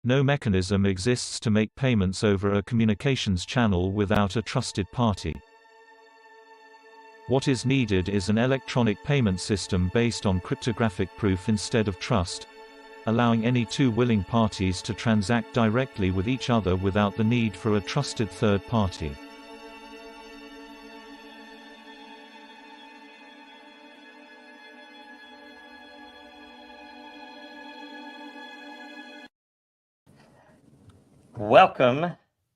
No mechanism exists to make payments over a communications channel without a trusted party. What is needed is an electronic payment system based on cryptographic proof instead of trust, allowing any two willing parties to transact directly with each other without the need for a trusted third party. Welcome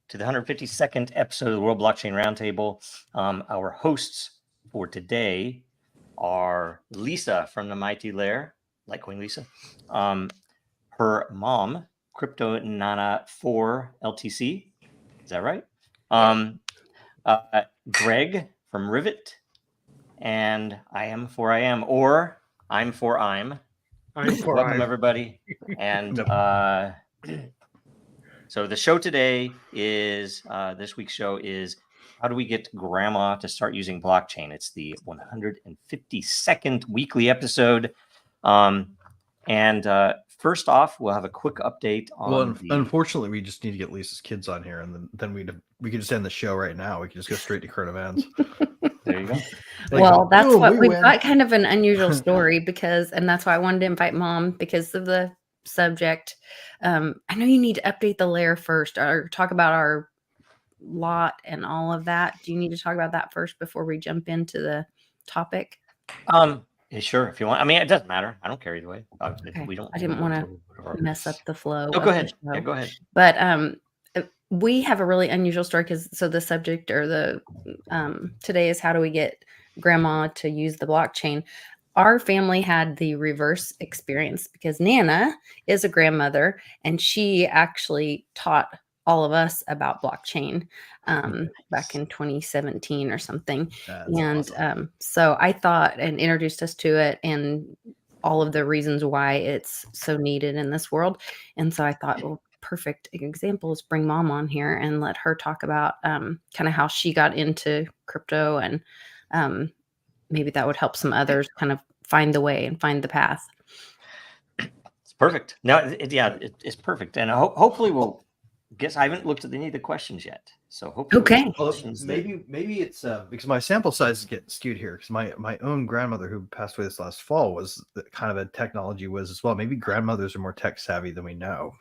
to the 152nd episode of the World Blockchain Roundtable. Our hosts for today are Lisa from the Mighty Lair, Litecoin Lisa, her mom, Crypto Nana 4 LTC, is that right? Greg from Rivet, and I am for I am, or I'm for I'm. Welcome everybody, and so the show today is, this week's show is, how do we get grandma to start using blockchain? It's the 152nd weekly episode. First off, we'll have a quick update on unfortunately, we just need to get Lisa's kids on here, and then we could just end the show right now. We could just go straight to current events. There you go. Well, that's what we've got, kind of an unusual story and that's why I wanted to invite Mom because of the subject. I know you need to update the layer first or talk about our lot and all of that. Do you need to talk about that first before we jump into the topic? Yeah, sure, if you want. I mean, it doesn't matter. I don't care either way. Okay. I didn't want to mess up the flow. Oh, go ahead. Yeah, go ahead. But we have a really unusual story because the subject or the today is how do we get grandma to use the blockchain. Our family had the reverse experience because Nana is a grandmother and she actually taught all of us about blockchain back in 2017 or something. That's awesome. So I thought and introduced us to it and all of the reasons why it's so needed in this world. And so I thought, well, perfect example is bring Mom on here and let her talk about kind of how she got into crypto and maybe that would help some others kind of find the way and find the path. It's perfect. No, it's perfect. And hopefully we'll guess I haven't looked at any of the questions yet. So hopefully okay. Well, maybe it's because my sample size is getting skewed here because my own grandmother who passed away this last fall was kind of a technology whiz as well. Maybe grandmothers are more tech savvy than we know.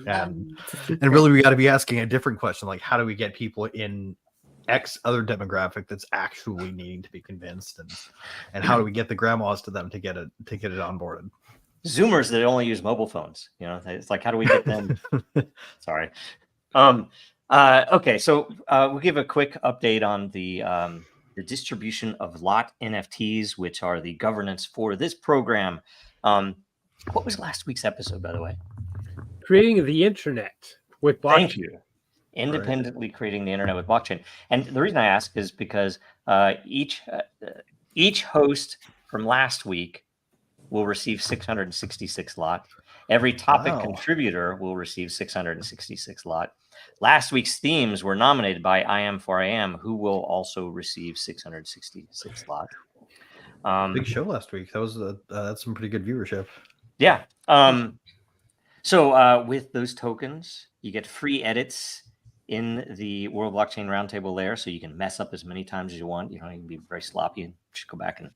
and really we got to be asking a different question, like how do we get people in X other demographic that's actually needing to be convinced, and how do we get the grandmas to them to get it onboarded? Zoomers that only use mobile phones, it's like, how do we get them? Sorry. Okay, so we'll give a quick update on the distribution of lot NFTs, which are the governance for this program. What was last week's episode, by the way? Creating the internet with blockchain. Thank you. Independently creating the internet with blockchain. And the reason I ask is because each host from last week will receive 666 lot. Every topic contributor will receive 666 lot. Last week's themes were nominated by I Am for I Am, who will also receive 666 lot. Big show last week. That was that's some pretty good viewership. Yeah. So with those tokens, you get free edits in the World Blockchain Roundtable layer, so you can mess up as many times as you want. You can be very sloppy and just go back and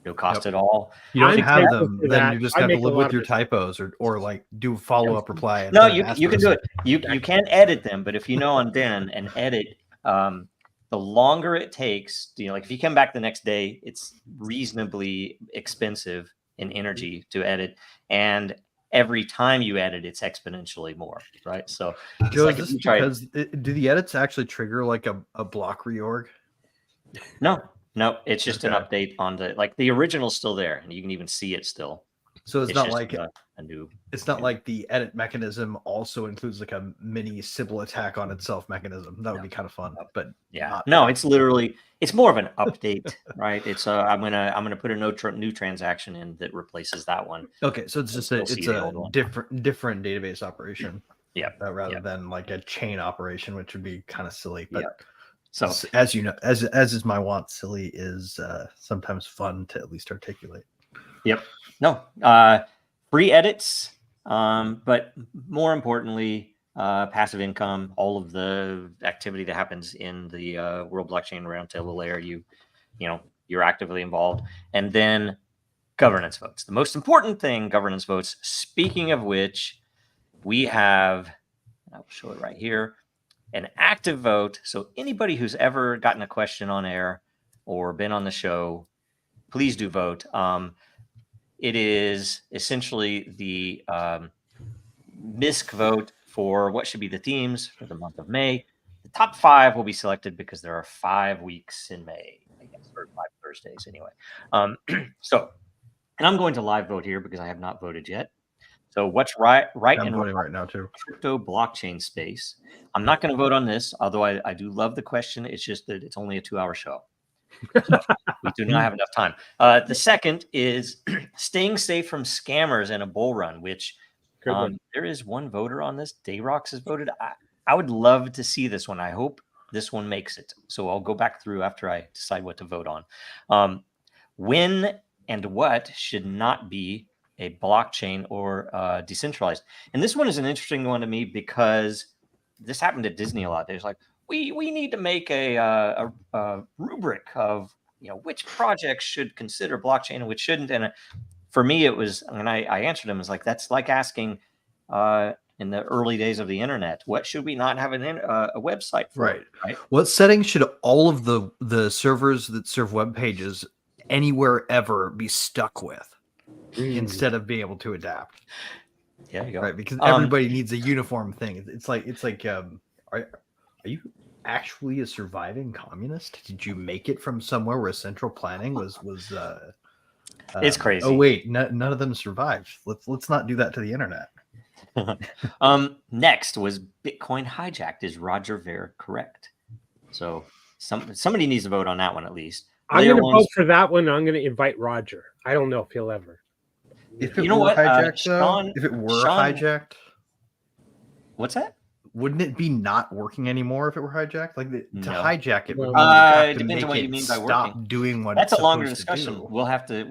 no cost at all. You don't have them, then you just have to live with your typos or like do follow-up reply. No, you can do it. You can edit them, but if you know on then and edit, the longer it takes, like if you come back the next day, it's reasonably expensive in energy to edit, and every time you edit, it's exponentially more, right? So Joe, like do the edits actually trigger like a block reorg? No, it's just an update on the original's still there, and you can even see it still. So it's not like a new. It's not like the edit mechanism also includes like a mini Sybil attack on itself mechanism. That would be kind of fun, but it's literally it's more of an update, right? It's I'm gonna put a new transaction in that replaces that one. Okay, so it's just a different database operation. Yeah, rather than like a chain operation, which would be kind of silly. But so as you know, as is my want, silly is sometimes fun to at least articulate. Yep. No. Free edits But more importantly, passive income, all of the activity that happens in the World Blockchain Roundtable layer, you're actively involved. And then governance votes. The most important thing, governance votes. Speaking of which, we have, I'll show it right here, an active vote. So anybody who's ever gotten a question on air or been on the show, please do vote. It is essentially the MISC vote for what should be the themes for the month of May. The top 5 will be selected because there are 5 weeks in May, I guess, or 5 Thursdays anyway. And I'm going to live vote here because I have not voted yet. So what's right I'm and voting right now too. crypto blockchain space. I'm not going to vote on this, although I do love the question. It's just that it's only a 2-hour show. So we do not have enough time. The second is staying safe from scammers in a bull run, which there is one voter on this. Dayrox has voted. I would love to see this one. I hope this one makes it. So I'll go back through after I decide what to vote on. When and what should not be a blockchain or decentralized? And this one is an interesting one to me because this happened at Disney a lot. There's like, we need to make a rubric of which projects should consider blockchain and which shouldn't. And for me, it was, and I answered him, it's like, that's like asking in the early days of the internet, what should we not have a website for? Right. What settings should all of the servers that serve web pages anywhere ever be stuck with instead of being able to adapt? Yeah, you go. Right, because everybody needs a uniform thing. It's like are you actually a surviving communist? Did you make it from somewhere where central planning was it's crazy. Oh wait, none of them survived. Let's not do that to the internet. Next was Bitcoin hijacked. Is Roger Ver correct? So somebody needs to vote on that one at least. I'm going to vote for that one. I'm going to invite Roger. I don't know if he'll ever. If it were hijacked, if it were hijacked, what's that? Wouldn't it be not working anymore if it were hijacked? Like to hijack it would depends on what you mean by stop working. Doing what that's it's a longer supposed discussion. To do. We'll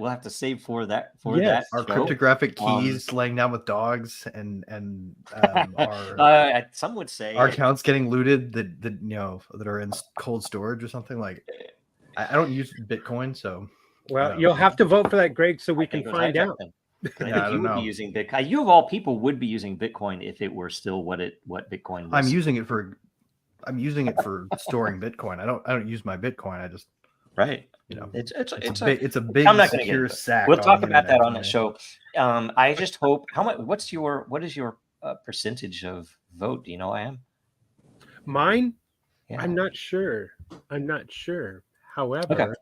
have to save for that. Our cryptographic keys laying down with dogs and our some would say our accounts getting looted that are in cold storage or something. Like I don't use Bitcoin, so you'll have to vote for that, Greg, so we can find out. I think you would be using Bitcoin. You of all people would be using Bitcoin if it were still what Bitcoin was. I'm using it for storing Bitcoin. I don't use my Bitcoin. I just it's a big I'm not secure sack. We'll talk about that on the show. I just hope what is your percentage of vote? Do you know, I am? Mine? Yeah. I'm not sure. However,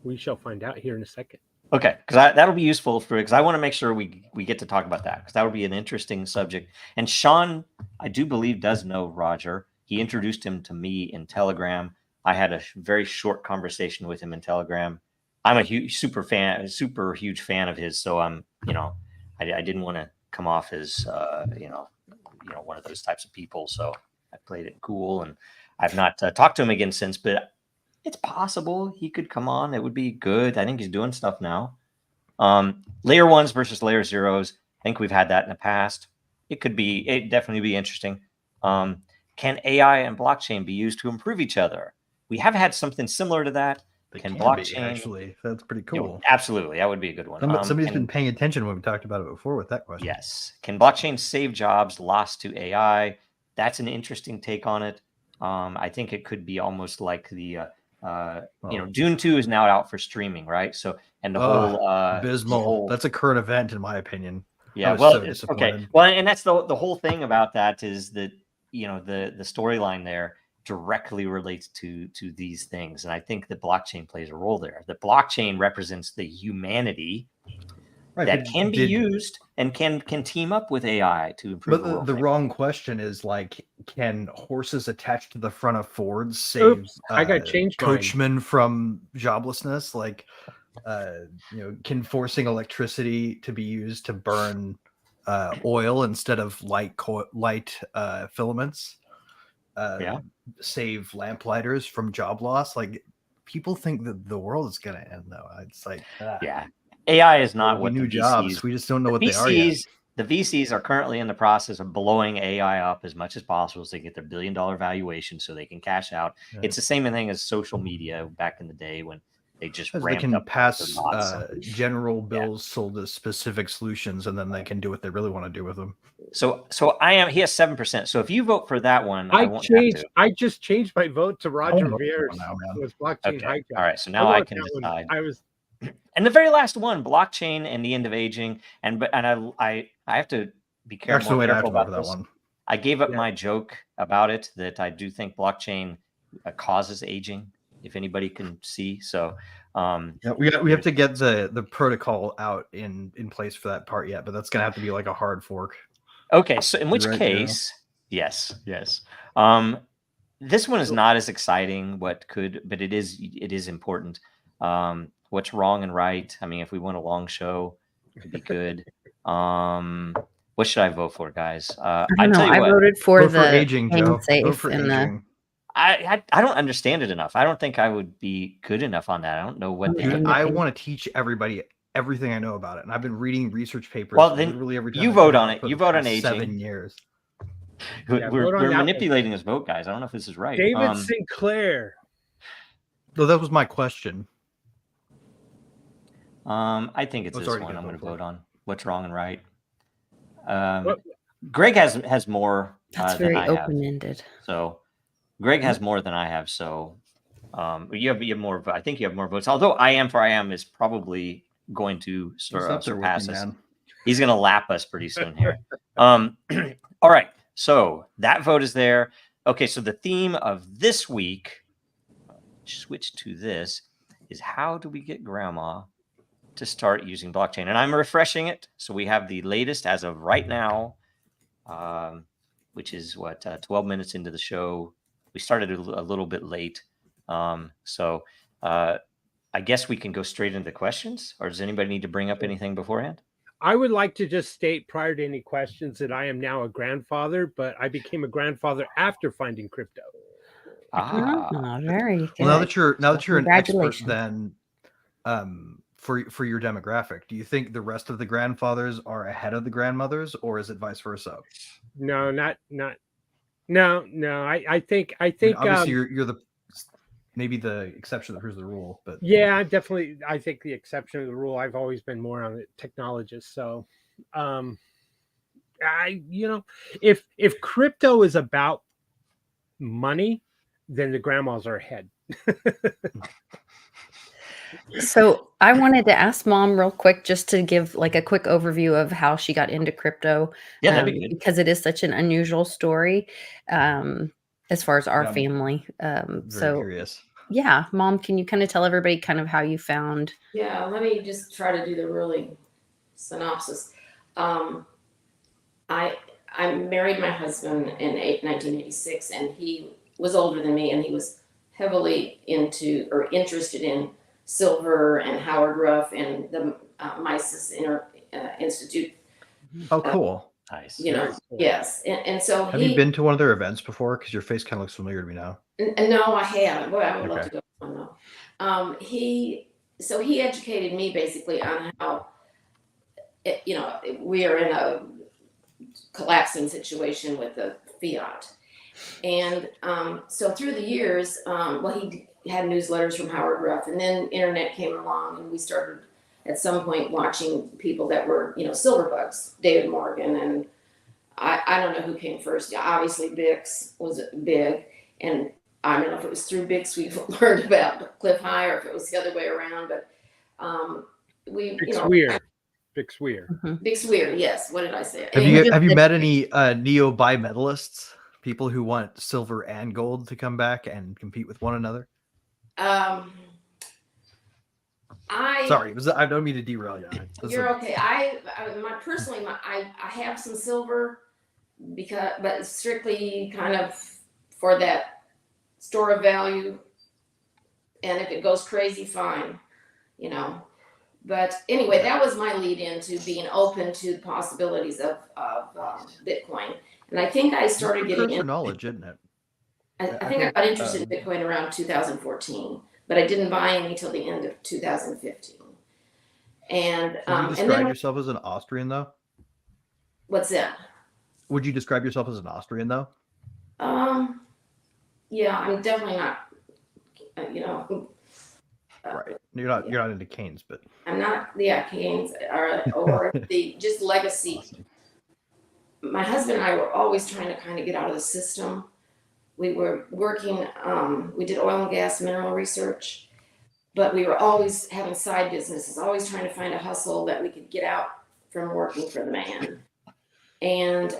we shall find out here in a second. Okay, because that'll be useful because I want to make sure we get to talk about that because that would be an interesting subject. And Sean, I do believe, does know Roger. He introduced him to me in Telegram. I had a very short conversation with him in Telegram. I'm a super huge fan of his. So I didn't want to come off as one of those types of people. So I played it cool, and I've not talked to him again since, but it's possible he could come on. It would be good. I think he's doing stuff now. Layer 1s versus layer 0s. I think we've had that in the past. It definitely be interesting. Can AI and blockchain be used to improve each other? We have had something similar to that. Can blockchain actually? That's pretty cool. Absolutely. That would be a good one. Somebody's been paying attention when we talked about it before with that question. Yes. Can blockchain save jobs lost to AI? That's an interesting take on it. I think it could be almost like the Dune 2 is now out for streaming, right? So, and the whole abysmal. That's a current event in my opinion. Yeah, well, okay. Well, and that's the whole thing about that is that the storyline there directly relates to these things, and I think that blockchain plays a role there. The blockchain represents the humanity that can be used and can team up with AI to improve. But the wrong question is like, can horses attached to the front of Fords save coachmen from joblessness? Like, can forcing electricity to be used to burn oil instead of light filaments save lamplighters from job loss? Like, people think that the world is going to end, though. It's like, AI is not what new jobs. We just don't know what they are yet. the VCs are currently in the process of blowing AI up as much as possible so they get their $1 billion valuation so they can cash out. Yeah. It's the same thing as social media back in the day when they just As they ramped can up pass their bots. general bills sold as specific solutions, and then they can do what they really want to do with them. So he has 7%. So if you vote for that one, I won't changed. have to. I just changed my vote to Roger vote for Vere's. now, man. Was blockchain Okay. hijack. All right. So now I want can that one. decide. I was. And the very last one, blockchain and the end of aging. And I have to be careful about that this. one. I gave up my joke about it that I do think blockchain causes aging, if anybody can see. So Yeah, we have to get the protocol out in place for that part yet, but that's gonna have to be like a hard fork. okay, so in which Right, case, yes. This one is not as exciting, but it is important. What's wrong and right? I mean, if we want a long show, it'd be good. What should I vote for, guys? I don't know. I voted for Vote the for aging, Joe. safe Vote for and the aging. I don't understand it enough. I don't think I would be good enough on that. I don't know what Dude, I want to teach everybody everything I know about it, and I've been reading research papers. Well, then literally every time you I vote come on out it. for You the vote on past aging. 7 years. Yeah, We're manipulating this vote, guys. I don't know if this is right. David Sinclair. So that was my question. I think it's What's this already one gonna I'm going to vote for? vote on. What's wrong and right? Greg has more that's than very I have. open-ended. So Greg has more than I have. So you have more. I think you have more votes. Although I am is probably going to surpass us. He's going to lap us pretty soon here. All right. So that vote is there. Okay. So the theme of this week, switch to this, is how do we get grandma to start using blockchain? And I'm refreshing it. So we have the latest as of right now, which is 12 minutes into the show. We started a little bit late. So I guess we can go straight into questions, or does anybody need to bring up anything beforehand? I would like to just state prior to any questions that I am now a grandfather, but I became a grandfather after finding crypto. Very good. Well, now that you're an expert, Congratulations. then for your demographic, do you think the rest of the grandfathers are ahead of the grandmothers, or is it vice versa? No, not. No. I think. I mean, obviously, you're the maybe the exception that proves the rule, but yeah, I think the exception of the rule. I've always been more on the technologist. So, if crypto is about money, then the grandmas are ahead. So I wanted to ask Mom real quick, just to give like a quick overview of how she got into crypto. Yeah, that'd be good. Because it is such an unusual story as far as our family. very curious. Yeah, Mom, can you kind of tell everybody kind of how you found? Yeah, let me just try to do the really synopsis. I married my husband in 1986, and he was older than me, and he was heavily interested in silver and Howard Ruff and the Mises Institute. Oh, cool. Nice. Cool. Yes. And so have you been to one of their events before? Because your face kind of looks familiar to me now. No, I haven't. Boy, I would love to go to one though. He educated me basically on how, we are in a collapsing situation with the fiat. And so through the years, he had newsletters from Howard Ruff, and then internet came along, and we started at some point watching people that were, silver bugs, David Morgan, and I don't know who came first. Obviously Bix was big, and I don't know if it was through Bix we learned about Cliff High or if it was the other way around, but Bix Weir. Bix Weir, yes. What did I say? Have you met any neo bimetallists? People who want silver and gold to come back and compete with one another? Sorry, I don't mean to derail you. You're okay. I have some silver but it's strictly kind of for that store of value. And if it goes crazy, fine, But anyway, that was my lead into being open to the possibilities of Bitcoin. And I think I started getting into knowledge, isn't it? I think I got interested in Bitcoin around 2014, but I didn't buy any till the end of 2015. And Would you describe yourself as an Austrian, though? What's that? Would you describe yourself as an Austrian though? Yeah, I'm definitely not. Right. You're not into canes, but I'm not the Canes or the just legacy. My husband and I were always trying to kind of get out of the system. We were working, we did oil and gas mineral research, but we were always having side businesses, always trying to find a hustle that we could get out from working for the man. And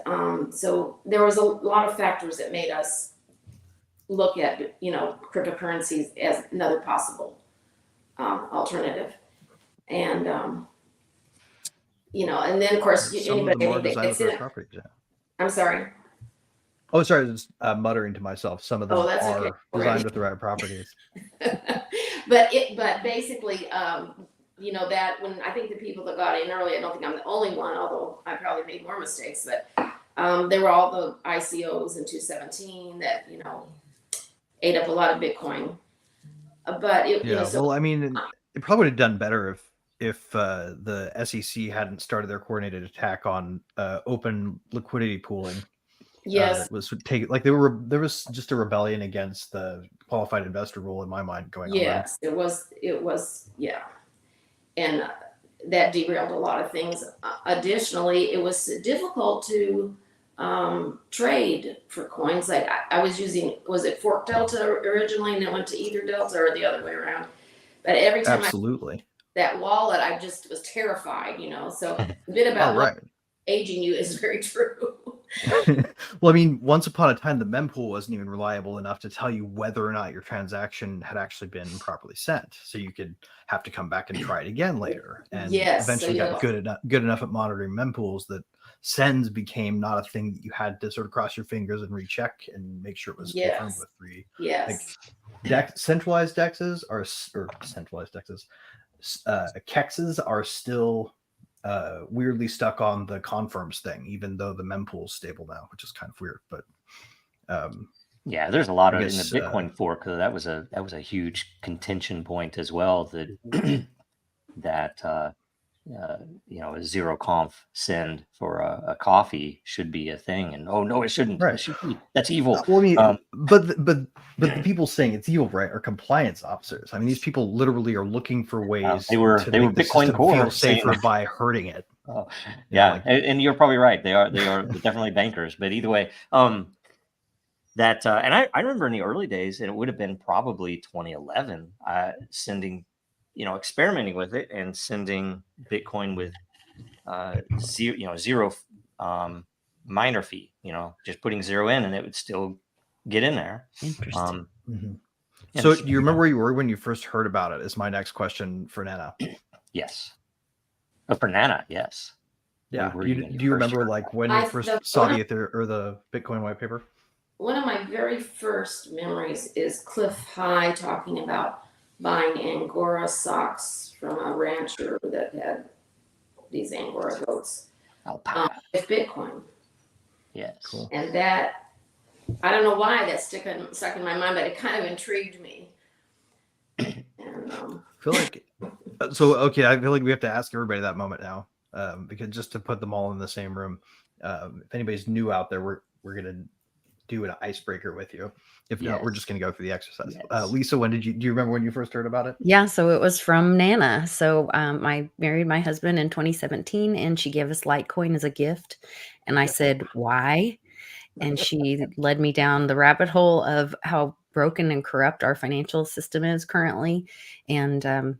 so there was a lot of factors that made us look at, cryptocurrencies as another possible alternative. And, and then of course, some of them are designed with the right it. properties. Yeah. I'm sorry. Oh, sorry, I was just muttering to myself. Some of them that's are okay. designed with the right properties. but basically, that when I think the people that got in early, I don't think I'm the only one, although I probably made more mistakes, but there were all the ICOs in 2017 that, ate up a lot of Bitcoin. But well, I mean, it probably would have done better if the SEC hadn't started their coordinated attack on open liquidity pooling. Yes, there was just a rebellion against the qualified investor rule in my mind going on. Yes, it was, yeah, and that derailed a lot of things. Additionally, it was difficult to trade for coins. Like I was using, was it Fork Delta originally, and then went to Ether Delta, or the other way around? But every time that wallet, I just was terrified, So the bit about aging you is very true. Well, I mean, once upon a time, the mempool wasn't even reliable enough to tell you whether or not your transaction had actually been properly sent. So you could have to come back and try it again later. And eventually got good enough at monitoring mempools that sends became not a thing that you had to sort of cross your fingers and recheck and make sure it was confirmed with centralized dexes kexes are still weirdly stuck on the confirms thing, even though the mempool is stable now, which is kind of weird. But there's a lot of in the Bitcoin fork. That was a huge contention point as well. That a zero conf send for a coffee should be a thing, and oh no, it shouldn't. Right. It should be. That's evil. Well, I mean, but the people saying it's evil, right, are compliance officers. I mean, these people literally are looking for ways they were Bitcoin Core feel safer by hurting it. Oh, yeah, and you're probably right. They are definitely bankers. But either way, and I remember in the early days, and it would have been probably 2011, sending, experimenting with it and sending Bitcoin with zero miner fee. Just putting zero in, and it would still get in there. Interesting. So, do you remember where you were when you first heard about it? Is my next question for Nana. Yes. For Nana, yes. Yeah. Do you remember when you first saw the Bitcoin white paper? One of my very first memories is Cliff High talking about buying Angora socks from a rancher that had these Angora goats with Bitcoin. Yes. Cool. And that, I don't know why that stuck in my mind, but it kind of intrigued me. And I feel like I feel like we have to ask everybody that moment now, because just to put them all in the same room. If anybody's new out there, we're gonna do an icebreaker with you. If not, we're just gonna go through the exercise. Yes. Lisa, do you remember when you first heard about it? Yeah, so it was from Nana. So I married my husband in 2017, and she gave us Litecoin as a gift, and I said, why? And she led me down the rabbit hole of how broken and corrupt our financial system is currently, and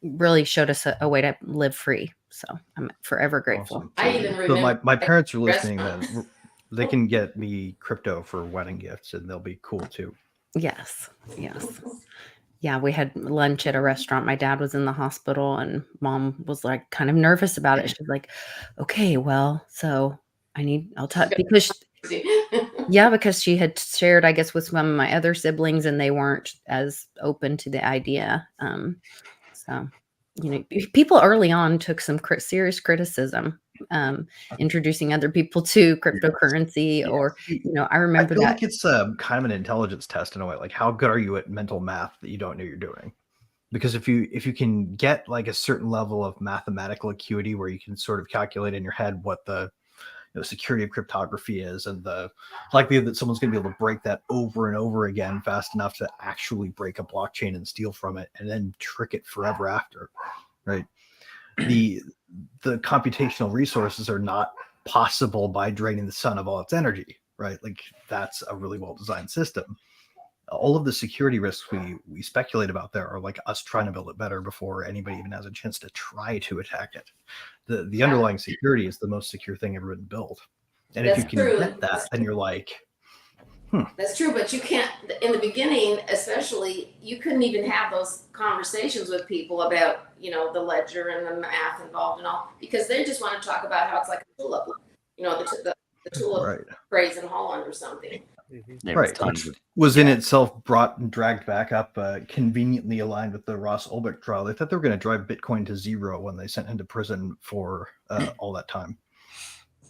really showed us a way to live free. So I'm forever grateful. Awesome. I even remember. But my parents are listening. Then they can get me crypto for wedding gifts, and they'll be cool too. Yes. Yeah, we had lunch at a restaurant. My dad was in the hospital, and Mom was like kind of nervous about it. She's like, "Okay, well, so I'll talk," because because she had shared, I guess, with some of my other siblings, and they weren't as open to the idea. So, people early on took some serious criticism, introducing other people to cryptocurrency, or, I remember I feel like it's kind of an intelligence test in a way. Like, how good are you at mental math that you don't know you're doing? Because if you can get like a certain level of mathematical acuity where you can sort of calculate in your head what the security of cryptography is, and the likelihood that someone's going to be able to break that over and over again fast enough to actually break a blockchain and steal from it and then trick it forever after, right? The computational resources are not possible by draining the sun of all its energy, right? Like that's a really well-designed system. All of the security risks we speculate about there are like us trying to build it better before anybody even has a chance to try to attack it. The underlying security is the most secure thing ever been built. And if you can get that, then you're like, That's true, but you can't, in the beginning, especially, you couldn't even have those conversations with people about, the ledger and the math involved and all, because they just want to talk about how it's like a tulip, the tulip phrase in Holland or something. Right, which was in itself brought and dragged back up, conveniently aligned with the Ross Ulbricht trial. They thought they were going to drive Bitcoin to zero when they sent him to prison for all that time.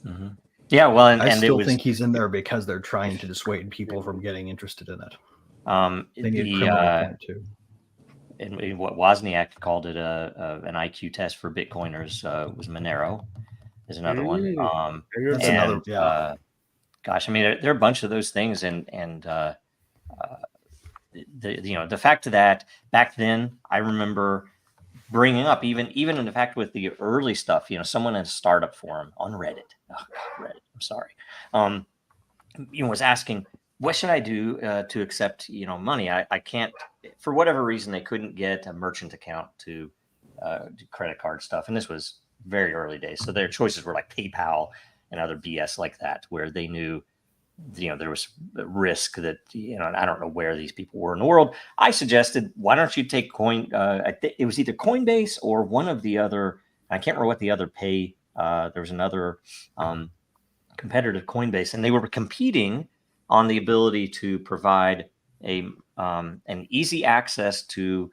Mm-hmm. Yeah, well, and I still think he's in there because they're trying to dissuade people from getting interested in it. They need a criminal point too. And what Wozniak called it an IQ test for Bitcoiners was Monero. Is another one. That's another. Yeah. Gosh, I mean, there are a bunch of those things, and the fact that back then, I remember bringing up even in the fact with the early stuff, someone in a startup forum on Reddit, Reddit, I'm sorry, was asking, what should I do to accept, money? I can't, for whatever reason, they couldn't get a merchant account to do credit card stuff, and this was very early days, so their choices were like PayPal and other BS like that, where they knew, there was a risk that, I don't know where these people were in the world. I suggested, why don't you take it was either Coinbase or one of the other, I can't remember what the other there was another competitor to Coinbase, and they were competing on the ability to provide an easy access to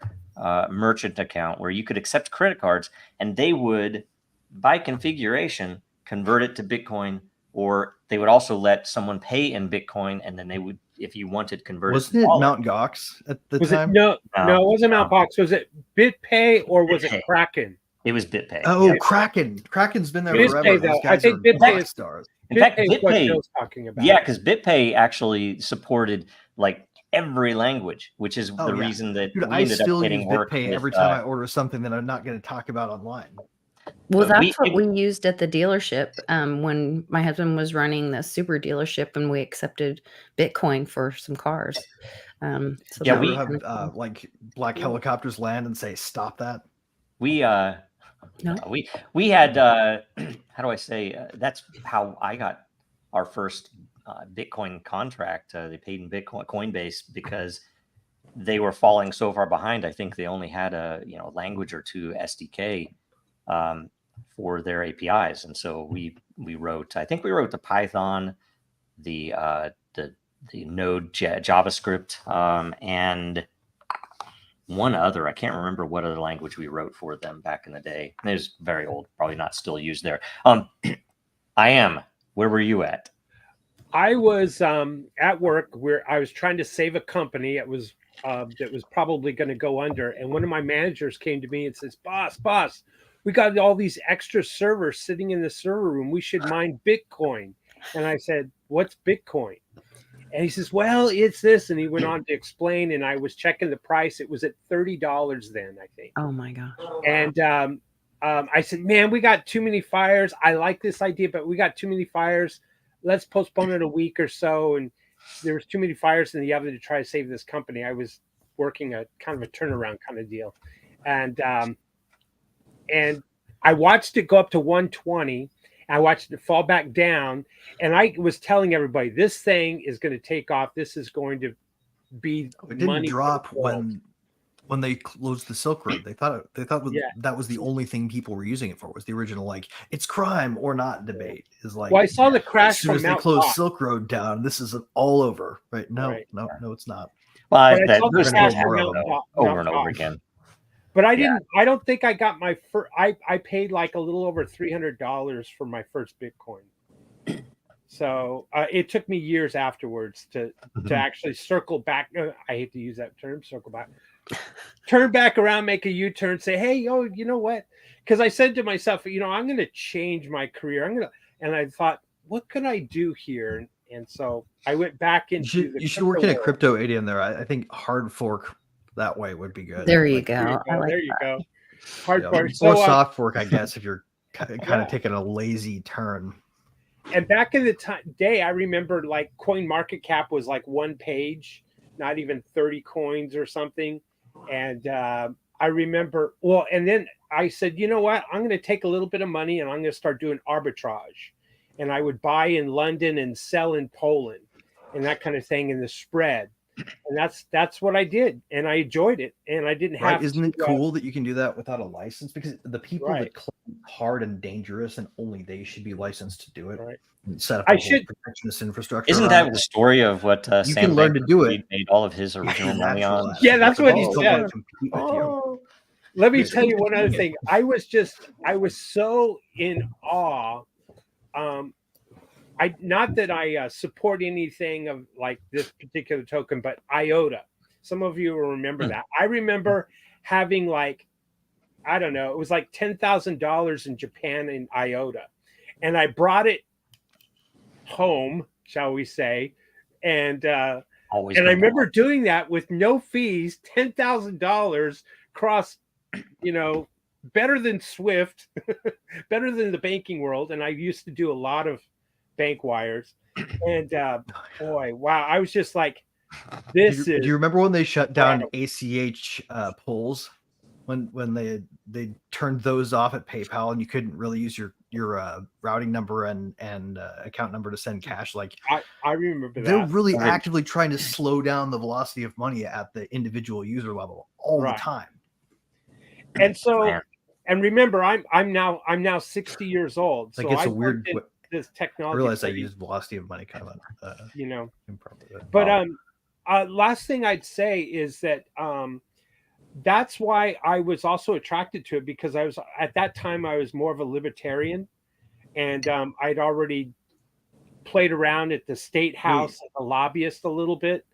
merchant account where you could accept credit cards, and they would, by configuration, convert it to Bitcoin, or they would also let someone pay in Bitcoin, and then they would, if you wanted, convert Wasn't it Mt. Gox at the time? No, it wasn't Mt. Gox. Was it BitPay or was it Kraken? It was BitPay. Oh, yeah. Kraken. Kraken's been there forever. Those guys I think BitPay is stars. In fact, BitPay what Joe's talking about. Yeah, because BitPay actually supported like every language, which is the reason that we I ended still up getting use work BitPay every time I order something that I'm not going to talk about online. Well, that's what we used at the dealership when my husband was running the super dealership, and we accepted Bitcoin for some cars. So yeah, we have like black helicopters land and say, "Stop that." We had how do I say? That's how I got our first Bitcoin contract. They paid in Bitcoin, Coinbase, because they were falling so far behind. I think they only had a language or two SDK for their APIs, and so we wrote. I think we wrote the Python, the Node JavaScript, and one other. I can't remember what other language we wrote for them back in the day. It was very old, probably not still used there. Where were you at? I was at work where I was trying to save a company. It was that was probably going to go under, and one of my managers came to me and says, "Boss, we got all these extra servers sitting in the server room. We should mine Bitcoin." And I said, "What's Bitcoin?" And he says, "Well, it's this." And he went on to explain, and I was checking the price. It was at $30 then, I think. Oh my God. And I said, "Man, we got too many fires. I like this idea, but we got too many fires. Let's postpone it a week or so." And there was too many fires in the oven to try to save this company. I was working a kind of a turnaround kind of deal. And I watched it go up to 120. I watched it fall back down. And I was telling everybody, this thing is going to take off. This is going to be it didn't drop when they closed the Silk Road. They thought that was the only thing people were using it for, was the original, like, it's crime or not debate. Is like, well, I saw the crash as soon as they closed Silk Road down, this is all over. Right? No, it's not. Well, there's over and over again. But I didn't. I don't think I got my first. I paid like a little over $300 for my first Bitcoin. So it took me years afterwards to actually circle back. I hate to use that term, circle back. Turn back around, make a U-turn, say, "Hey, you know what?" Because I said to myself, I'm going to change my career. And I thought, what could I do here? And so I went back into You should work in a world. crypto ATM there. I think hard fork that way would be good. There you Like, go. I like There you that. go. Hard yeah. fork. Or So, soft fork, I guess, if you're kind Yeah. of taking a lazy turn. and back in the day, I remember like Coin Market Cap was like one page, not even 30 coins or something. And I remember, well, and then I said, you know what? I'm going to take a little bit of money and I'm going to start doing arbitrage. And I would buy in London and sell in Poland and that kind of thing in the spread. And that's what I did. And I enjoyed it. And I didn't have Isn't it to, cool that you can do that without a license? Because the people Right. that claim hard and dangerous and only they should be licensed to do it. Right. And set up I a whole should- protectionist infrastructure. Isn't around that it. the story of what You Sam can learn to do Bankman-Fried it. made all of his original money Natural on? at it. Yeah, that's what he People don't said. wanna compete with you. Oh, let me Yeah, tell you one other yeah. thing. I was so in awe. Not that I support anything of like this particular token, but IOTA. Some of you will remember that. I remember having like, I don't know, it was like $10,000 in Japan in IOTA, and I brought it home, shall we say, and Always. and I been remember doing that with no fees, $10,000 cross, better than Swift, better than the banking world. And I used to do a lot of bank wires. And boy, wow, I was just like, Do you remember when they shut down Wow. ACH pulls? When they turned those off at PayPal and you couldn't really use your routing number and account number to send cash. Like I remember they're that. really Right. actively trying to slow down the velocity of money at the individual user level all Right. the time. And so, Man. and remember, I'm now 60 years old. Like So it's I a weird. worked in this I technology. realize I pretty- use velocity of money kind of improperly. But last thing I'd say is that that's why I was also attracted to it, because I was at that time I was more of a libertarian, and I'd already played around at the state house as a lobbyist a little bit,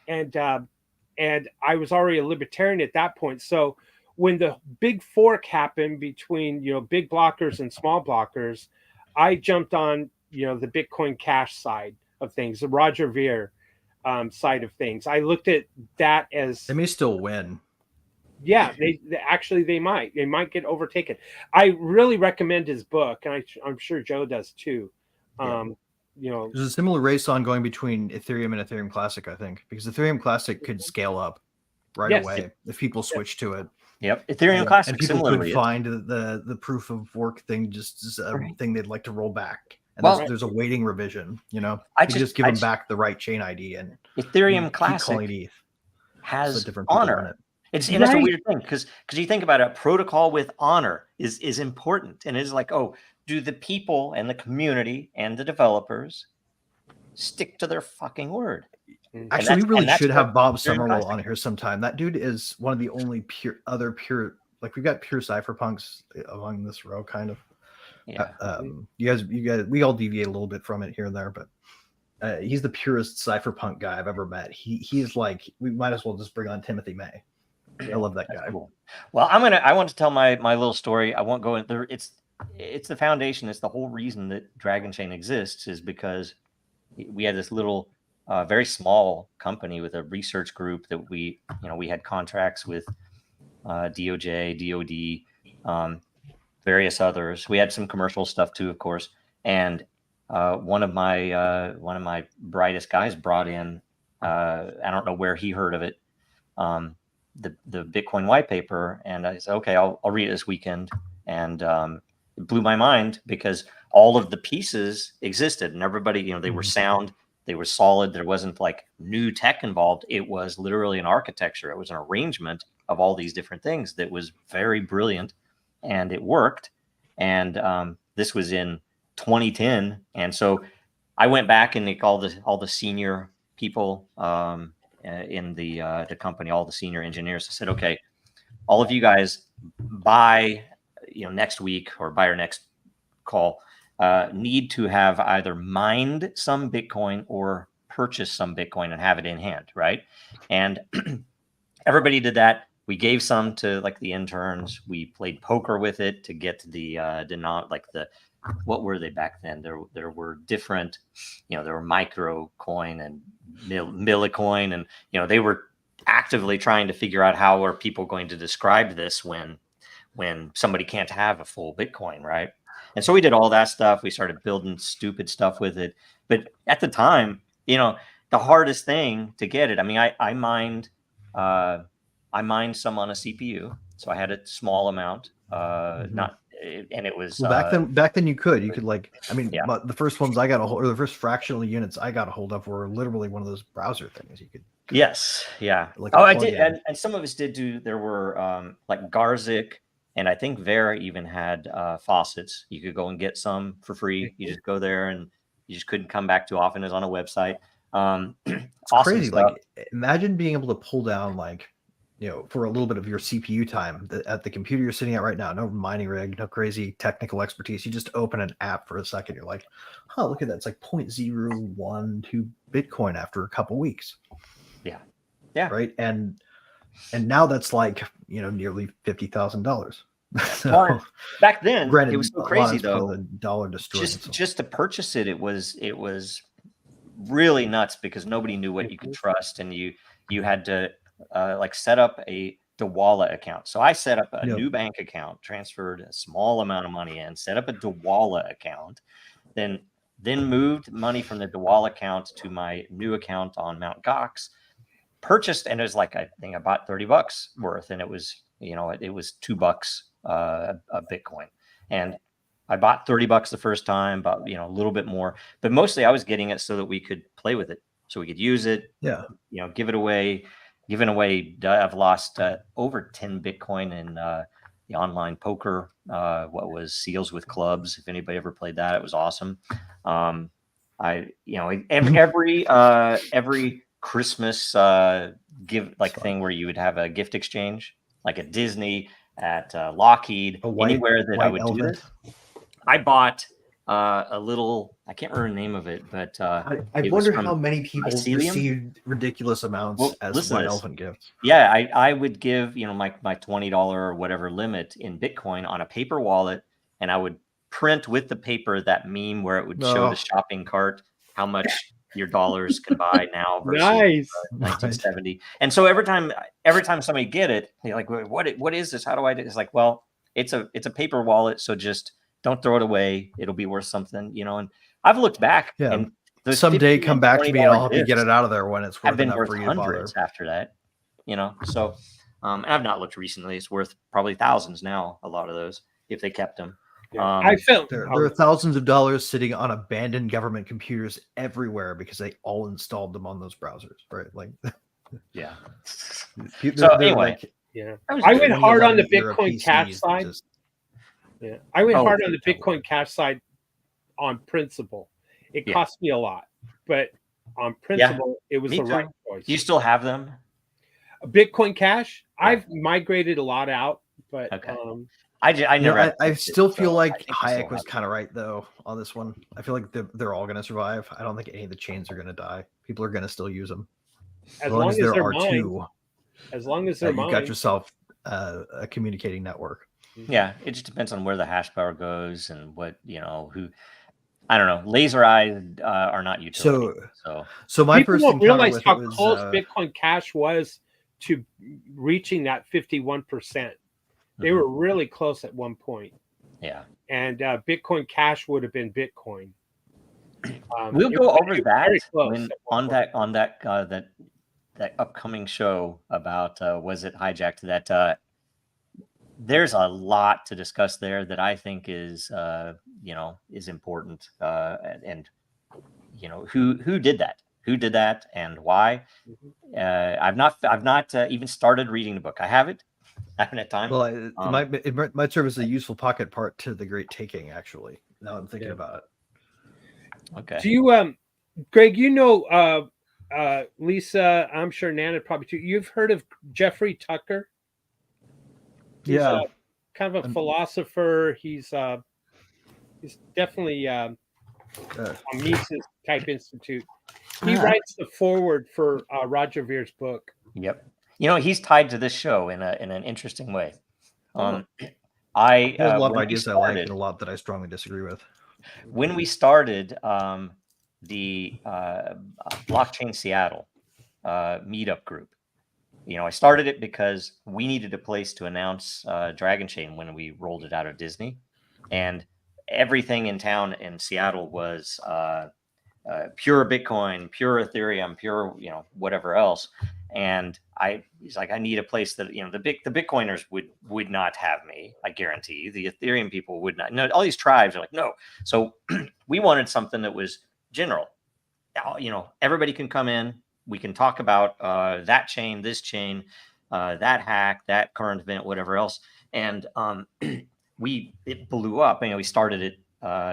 and I was already a libertarian at that point. So when the big fork happened between big blockers and small blockers, I jumped on the Bitcoin Cash side of things, the Roger Ver side of things. I looked at that as They may still win. yeah, they might get overtaken. I really recommend his book, and I'm sure Joe does too. There's a similar race ongoing between Ethereum and Ethereum Classic, I think, because Ethereum Classic could scale up right Yes. away if people switch to it. Yep. Ethereum Classic And people similarly. could find the proof of work thing just as a Right. thing they'd like to roll back. And Well- there's a waiting revision, I you can just give them just- back the right chain ID and Ethereum keep calling Classic it ETH. So has different people run honor. it. It's a Right. weird thing because you think about it, a protocol with honor is important, and it's like, oh, do the people and the community and the developers stick to their fucking word? Actually, we really that's should what have Bob Ethereum Summerwell Classic- on here sometime. That dude is one of the only pure, like we've got pure cypherpunks along this row, kind of. Yeah. You guys, we all deviate a little bit from it here and there, but he's the purest cypherpunk guy I've ever met. He's like, we might as well just bring on Timothy May. I love that guy. Cool. Well, I want to tell my little story. I won't go in there. It's the foundation. It's the whole reason that Dragon Chain exists is because we had this little, very small company with a research group that we had contracts with DOJ, DOD, various others. We had some commercial stuff too, of course. And one of my brightest guys brought in, I don't know where he heard of it, the Bitcoin white paper, and I said, okay, I'll read it this weekend. And it blew my mind because all of the pieces existed, and everybody, they were sound, they were solid. There wasn't like new tech involved. It was literally an architecture. It was an arrangement of all these different things that was very brilliant, and it worked. And this was in 2010, and so I went back and all the senior people in the company, all the senior engineers. I said, okay, all of you guys by next week or by our next call need to have either mined some Bitcoin or purchased some Bitcoin and have it in hand, right? And everybody did that. we gave some to like the interns. We played poker with it to get the what were they back then? There were different, there were micro coin and millicoin, and they were actively trying to figure out how are people going to describe this when somebody can't have a full Bitcoin, right? And so we did all that stuff. We started building stupid stuff with it. But at the time, the hardest thing to get it. I mean, I mined some on a CPU, so I had a small amount. Not, and it was back then you could like, I mean, Yeah. but the first ones I got a hold, or the first fractional units I got a hold of were literally one of those browser things you could. Yes, yeah. Like I did, and some of us did do. There were like Garzik, and I think Vera even had faucets. You could go and get some for free. You just go there, and you just couldn't come back too often. It's on a website. It's awesome crazy. stuff. Like, imagine being able to pull down, like, for a little bit of your CPU time at the computer you're sitting at right now. No mining rig, no crazy technical expertise. You just open an app for a second. You're like, oh, look at that. It's like 0.012 Bitcoin after a couple weeks. Yeah. Right. And now that's like, nearly $50,000. So, Well, back then, granted, it was so a lot crazy is for though. the dollar destroyed. Just to purchase it, it was really nuts because nobody knew what you could trust, and you had to like set up a Dawala account. So I set up a new bank account, transferred a small amount of money in, set up a Dawala account, then moved money from the Dawala account to my new account on Mt. Gox, purchased, and it was like, I think I bought $30 worth, and it was it was $2 a Bitcoin, and I bought $30 the first time, bought a little bit more, but mostly I was getting it so that we could play with it, so we could use it, give it away. Giving away, I've lost over 10 Bitcoin in the online poker. What was Seals with Clubs? If anybody ever played that, it was awesome. Every Christmas thing where you would have a gift exchange, like at Disney, at Lockheed, anywhere that I would do this. I bought a little, I can't remember the name of it, but I wonder how many people received ridiculous amounts as white elephant gifts. Yeah, I would give my $20 or whatever limit in Bitcoin on a paper wallet, and I would print with the paper that meme where it would show the shopping cart, how much your dollars can buy now versus 1970. And so every time somebody get it, they're like, what is this? How do I do? It's like, well, it's a paper wallet, so just don't throw it away. It'll be worth something, and I've looked back and someday come back to me and I'll help you get it out of there when it's worth enough for you to bother. Hundreds after that, so and I've not looked recently. It's worth probably thousands now, a lot of those, if they kept them. I felt there are thousands of dollars sitting on abandoned government computers everywhere because they all installed them on those browsers, right? Like, yeah. So anyway, I went hard on the Bitcoin Cash side. I went hard on the Bitcoin Cash side on principle. It cost me a lot, but on principle, it was the right choice. Do you still have them? Bitcoin Cash? I've migrated a lot out, but I never. I still feel like Hayek was kind of right though on this one. I feel like they're all going to survive. I don't think any of the chains are going to die. People are going to still use them as long as there are two. As long as they're you got yourself a communicating network. Yeah, it just depends on where the hash power goes and what who. I don't know. Laser eyes are not utility. So my people first don't realize how was, close Bitcoin Cash was to reaching that 51%. They were really close at one point. Yeah. And Bitcoin Cash would have been Bitcoin. We'll go over that on that upcoming show about was it hijacked, that there's a lot to discuss there that I think is is important, and who did that and why. I've not even started reading the book. I haven't had time. Well, it might serve as a useful pocket part to the Great Taking, actually. Now I'm thinking about it. Okay. Do you Greg, Lisa, I'm sure Nana probably too. You've heard of Jeffrey Tucker? He's kind of a philosopher. He's definitely a Mises type institute. He writes the foreword for Roger Vere's book. Yep. He's tied to this show in an interesting way. There's a lot of when we ideas I like started- and a lot that I strongly disagree with. when we started the Blockchain Seattle meetup group, I started it because we needed a place to announce Dragon Chain when we rolled it out of Disney, and everything in town in Seattle was pure Bitcoin, pure Ethereum, pure whatever else. And he's like, I need a place that the Bitcoiners would not have me. I guarantee. The Ethereum people would not. No, all these tribes are like, no. So we wanted something that was general. Everybody can come in. We can talk about that chain, this chain, that hack, that current event, whatever else. And it blew up. We started it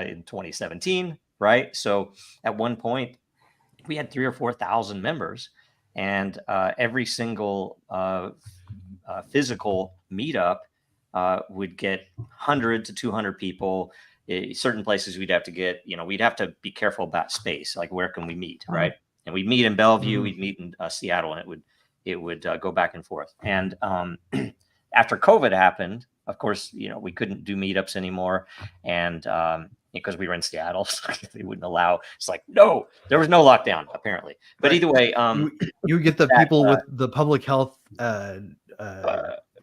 in 2017, right? So at one point, we had 3,000 or 4,000 members, and every single physical meetup would get 100 to 200 people. Certain places we'd have to get, we'd have to be careful about space, like where can we meet, right? And we'd meet in Bellevue, we'd meet in Seattle, and it would go back and forth. And after COVID happened, of course, we couldn't do meetups anymore, and because we were in Seattle, so they wouldn't allow. It's like, no, there was no lockdown apparently. But either way, you get the people with the public health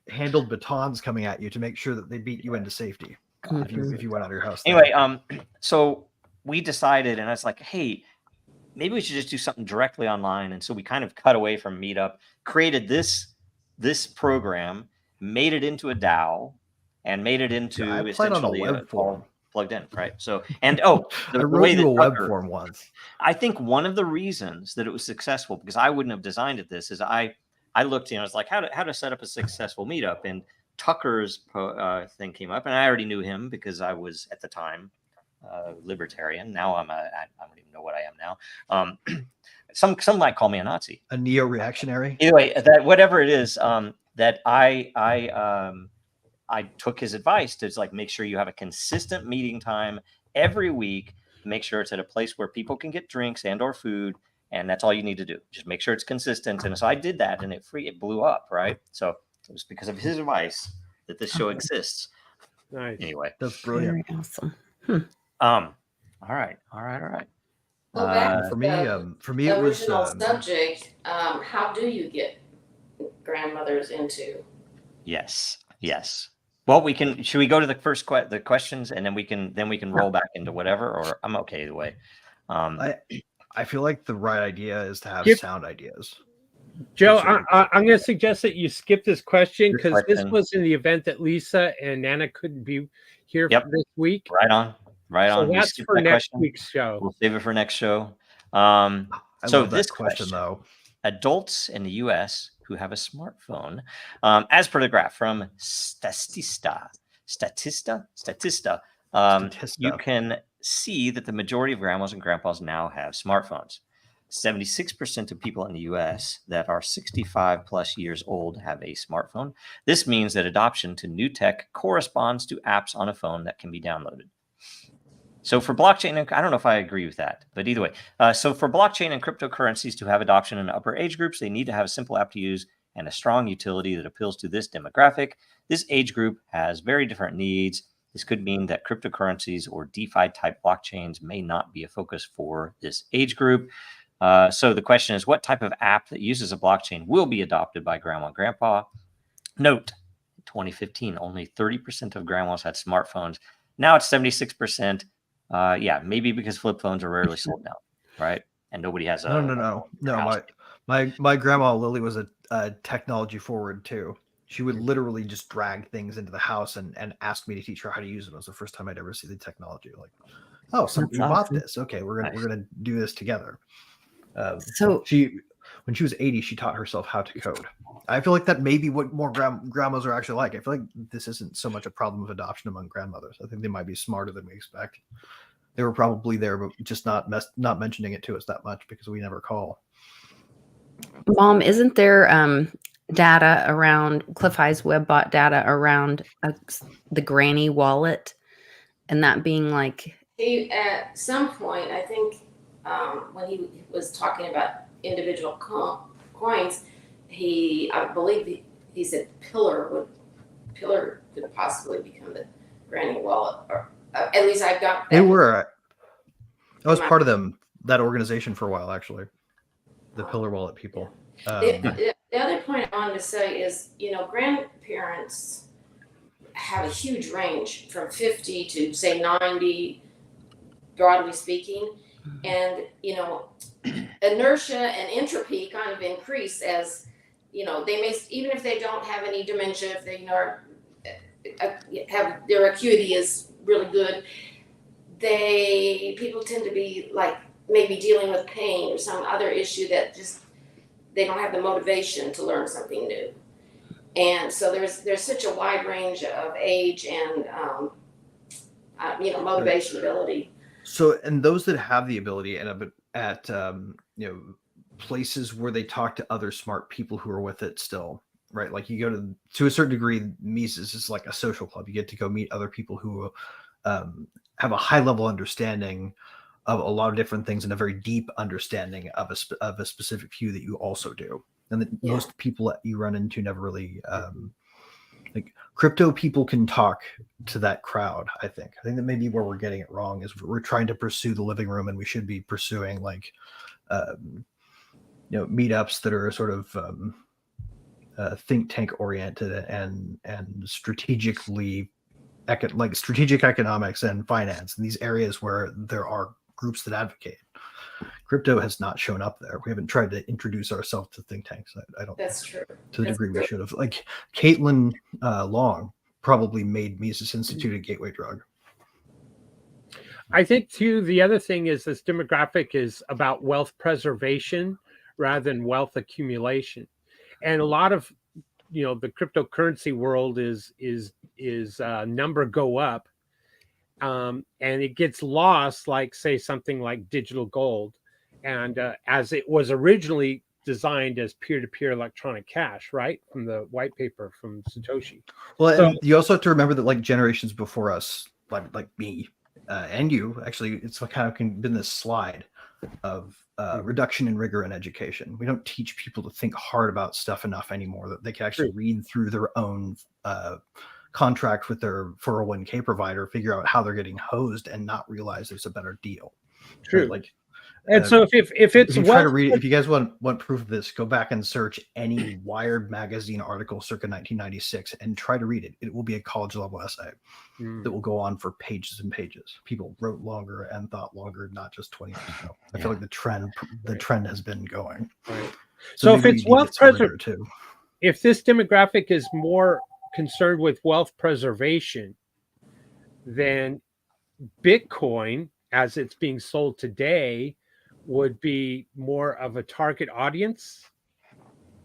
handled batons coming at you to make sure that they beat you into safety if you went out of your house. Anyway, so we decided, and I was like, hey, maybe we should just do something directly online. And so we kind of cut away from Meetup, created this program, made it into a DAO, and made it into essentially a web form plugged in, right? So, and I wrote you a web form once. I think one of the reasons that it was successful, because I wouldn't have designed it this, is I looked, I was like, how to set up a successful meetup, and Tucker's thing came up, and I already knew him because I was at the time libertarian. Now I don't even know what I am now. Some might call me a Nazi, a neo-reactionary. Anyway, that whatever it is, that I took his advice to like make sure you have a consistent meeting time every week. Make sure it's at a place where people can get drinks and or food, and that's all you need to do. Just make sure it's consistent. And so I did that, and it blew up, right? So it was because of his advice that this show exists. Nice. Anyway, that's brilliant. Very awesome. All right. Well, back for me, it was original subject. How do you get grandmothers into? Yes. Well, should we go to the first the questions, and then we can roll back into whatever, or I'm okay either way. I feel like the right idea is to have sound ideas. Joe, I'm going to suggest that you skip this question because this was in the event that Lisa and Nana couldn't be here for this week. Right on. So that's for next week's show. We'll save it for next show. I so love this that question though. Adults in the U.S. who have a smartphone, as per the graph from Statista, you can see that the majority of grandmas and grandpas now have smartphones. 76% of people in the U.S. that are 65 plus years old have a smartphone. This means that adoption to new tech corresponds to apps on a phone that can be downloaded. So for blockchain, I don't know if I agree with that, but either way. So for blockchain and cryptocurrencies to have adoption in upper age groups, they need to have a simple app to use and a strong utility that appeals to this demographic. This age group has very different needs. This could mean that cryptocurrencies or DeFi type blockchains may not be a focus for this age group. So the question is, what type of app that uses a blockchain will be adopted by grandma and grandpa? Note, in 2015, only 30% of grandmas had smartphones. Now it's 76%. Maybe because flip phones are rarely sold now, right? And nobody has a no. My grandma Lily was a technology forward too. She would literally just drag things into the house and ask me to teach her how to use them. It was the first time I'd ever see the technology. Like, oh, somebody bought this. Okay, we're gonna do this together. So when she was 80, she taught herself how to code. I feel like that may be what more grandmas are actually like. I feel like this isn't so much a problem of adoption among grandmothers. I think they might be smarter than we expect. They were probably there, but just not mentioning it to us that much because we never call. Mom, isn't there data around Cliff High's WebBot data around the granny wallet, and that being like he at some point, I think when he was talking about individual coins, I believe he said Pillar could possibly become the granny wallet, or at least I got that. They were. I was part of that organization for a while, actually. The Pillar Wallet people. The other point I wanted to say is, grandparents have a huge range from 50 to say 90, broadly speaking. And, inertia and entropy kind of increase as, they may, even if they don't have any dementia, if they have their acuity is really good, people tend to be like maybe dealing with pain or some other issue that just they don't have the motivation to learn something new. And so there's such a wide range of age and motivation, ability. So, and those that have the ability and at places where they talk to other smart people who are with it still, right? Like you go to a certain degree, Mises is like a social club. You get to go meet other people who have a high level understanding of a lot of different things and a very deep understanding of a specific view that you also do. And that most people that you run into never really, like crypto people can talk to that crowd. I think that maybe where we're getting it wrong is we're trying to pursue the living room, and we should be pursuing like, meetups that are sort of think tank oriented and strategically strategic economics and finance, and these areas where there are groups that advocate. Crypto has not shown up there. We haven't tried to introduce ourselves to think tanks. I don't. That's true. To the degree we should have. Like Caitlin Long probably made Mises Institute a gateway drug. I think too, the other thing is this demographic is about wealth preservation rather than wealth accumulation. And a lot of, the cryptocurrency world is number go up. And it gets lost, like say something like digital gold. And as it was originally designed as peer-to-peer electronic cash, right? From the white paper from Satoshi. Well, and you also have to remember that like generations before us, like me and you, actually, it's kind of been this slide of reduction in rigor in education. We don't teach people to think hard about stuff enough anymore that they can actually read through their own contract with their 401k provider, figure out how they're getting hosed, and not realize there's a better deal. True. Right? Like, and so if it's you try to read, if you guys want proof of this, go back and search any Wired magazine article circa 1996 and try to read it. It will be a college level essay that will go on for pages and pages. People wrote longer and thought longer, not just 20 years ago. I feel like the trend has been going. Right. So if it's wealth preservation, if this demographic is more concerned with wealth preservation, then Bitcoin, as it's being sold today, would be more of a target audience.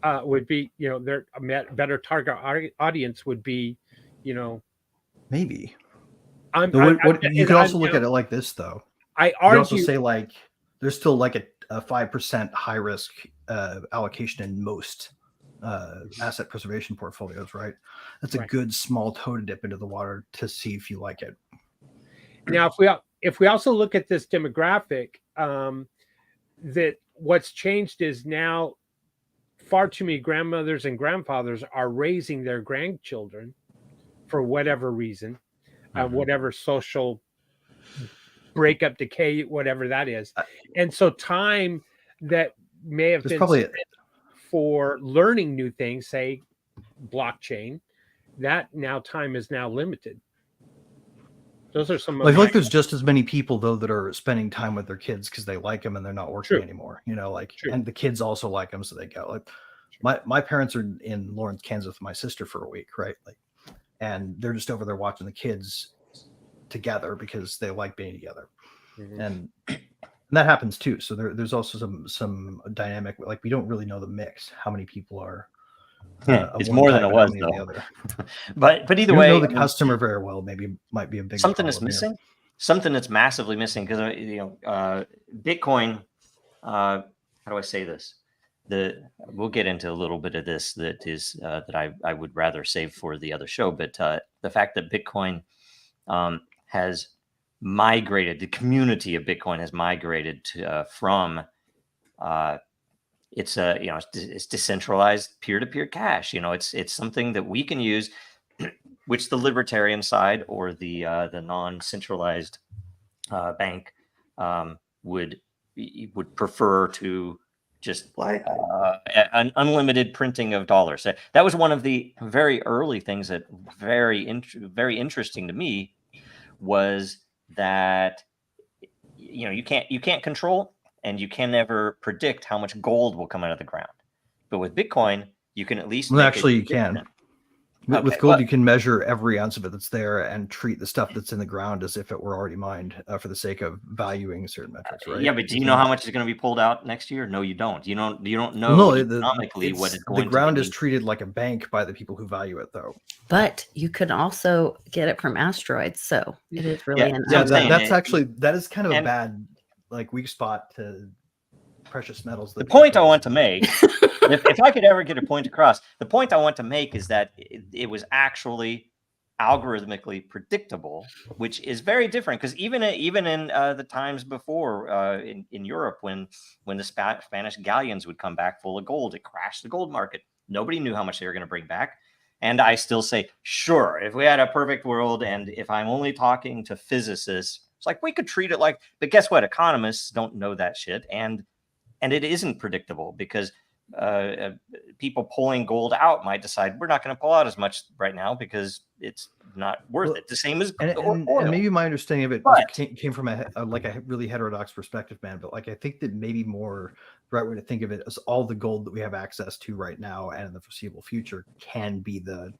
Would be, their better target audience would be, maybe. You could also look at it like this, though. I argue. You also say like there's still like a 5% high risk allocation in most asset preservation portfolios, right? That's a good small toe to dip into the water to see if you like it. Now, if we also look at this demographic, that what's changed is now far too many grandmothers and grandfathers are raising their grandchildren for whatever reason, whatever social breakup, decay, whatever that is. And so time that may have been spent for learning new things, say blockchain, that now time is now limited. Those are some. I feel like there's just as many people though that are spending time with their kids because they like them and they're not working anymore. And the kids also like them, so they go. Like my parents are in Lawrence, Kansas with my sister for a week, right? Like, and they're just over there watching the kids together because they like being together, and that happens too. So there's also some dynamic. Like we don't really know the mix. How many people are? It's more than it was, though. But either way, know the customer very well. Maybe might be a big something is missing. Something that's massively missing because Bitcoin. How do I say this? We'll get into a little bit of this that is that I would rather save for the other show. But the fact that Bitcoin has migrated, the community of Bitcoin has migrated from it's it's decentralized peer-to-peer cash. It's something that we can use, which the libertarian side or the non-centralized bank would prefer to just an unlimited printing of dollars. That was one of the very early things that very interesting to me, was that you can't control and you can never predict how much gold will come out of the ground. But with Bitcoin, you can at least Well, actually, you can. With Okay, gold, well, you can measure every ounce of it that's there and treat the stuff that's in the ground as if it were already mined for the sake of valuing certain metrics, right? Yeah, but do you know how much is going to be pulled out next year? No, you don't. You don't know Well, no, economically what it's going the ground to is be. treated like a bank by the people who value it, though. But you could also get it from asteroids, so it is really Yeah, an so I'm saying that is kind of a and- bad weak spot to precious metals. The point I want to make, if I could ever get a point across, the point I want to make is that it was actually algorithmically predictable, which is very different, because even in the times before in Europe, when the Spanish galleons would come back full of gold, it crashed the gold market. Nobody knew how much they were going to bring back. And I still say, sure, if we had a perfect world, and if I'm only talking to physicists, it's like we could treat it like, but guess what? Economists don't know that shit. And it isn't predictable, because people pulling gold out might decide we're not going to pull out as much right now because it's not worth it. The same as and oil. maybe my understanding of it But- came from a really heterodox perspective, man. But I think that maybe more the right way to think of it is all the gold that we have access to right now and in the foreseeable future can be the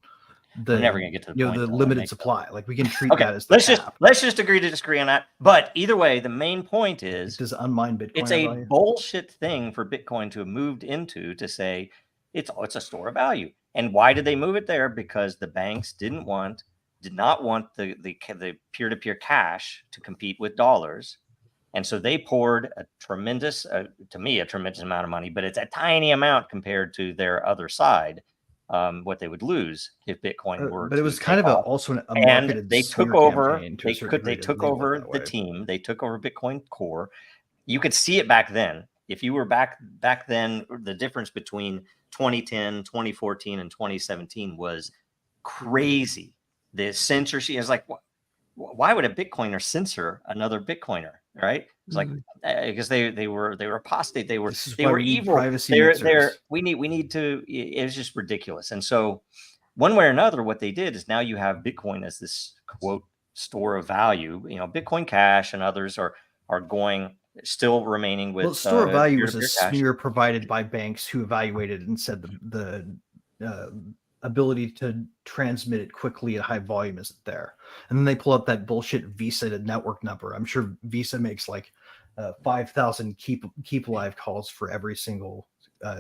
We're never going to get to the point the I wanna limited make, though. supply. Like, we can treat Okay, that as the cap. let's just agree to disagree on that. But either way, the main point is, Does unmined Bitcoin it's have a value? bullshit thing for Bitcoin to have moved into, to say it's a store of value. And why did they move it there? Because the banks did not want the peer-to-peer cash to compete with dollars. And so they poured a tremendous, to me, a tremendous amount of money, but it's a tiny amount compared to their other side, what they would lose if Bitcoin were. But it was to kind take of off. also a And marketed they smear took over. campaign to They a certain degree to took label it over that the way. team. They took over Bitcoin Core. You could see it back then. If you were back then, the difference between 2010, 2014, and 2017 was crazy. The censorship is like, why would a Bitcoiner censor another Bitcoiner? Right? It's like, because they were apostate. They were evil. We need to. It was just ridiculous. And so, one way or another, what they did is now you have Bitcoin as this quote store of value. Bitcoin Cash and others are still remaining with. Well, store of value was a peer-to-peer cash. smear provided by banks who evaluated and said the ability to transmit it quickly at high volume isn't there. And then they pull out that bullshit Visa network number. I'm sure Visa makes like 5,000 keep alive calls for every single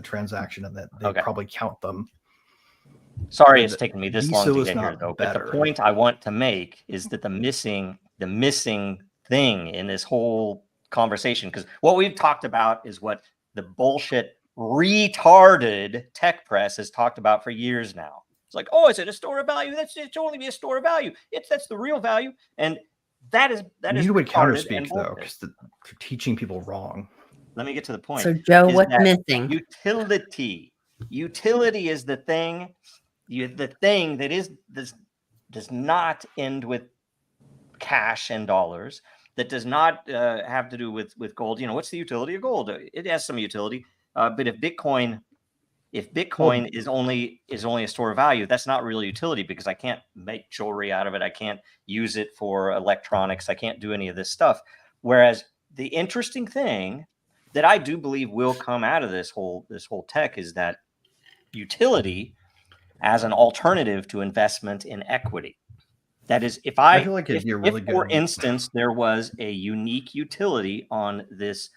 transaction, and that they probably count them. Sorry, it's taken me this Visa long to was get here, not though. better. But the point I want to make is that the missing thing in this whole conversation, because what we've talked about is what the bullshit retarded tech press has talked about for years now. It's like, oh, is it a store of value? It should only be a store of value. That's the real value, and that is You would counter speak, and though, because they're teaching people wrong. Let me get to the point. So, Joe, is what's that missing? Utility is the thing. The thing that does not end with cash and dollars. That does not have to do with gold. What's the utility of gold? It has some utility, but if Bitcoin is only a store of value, that's not really utility, because I can't make jewelry out of it. I can't use it for electronics. I can't do any of this stuff. Whereas the interesting thing that I do believe will come out of this whole tech is that utility as an alternative to investment in equity. That is, if feel like if, you're really for good. instance, there was a unique utility on this,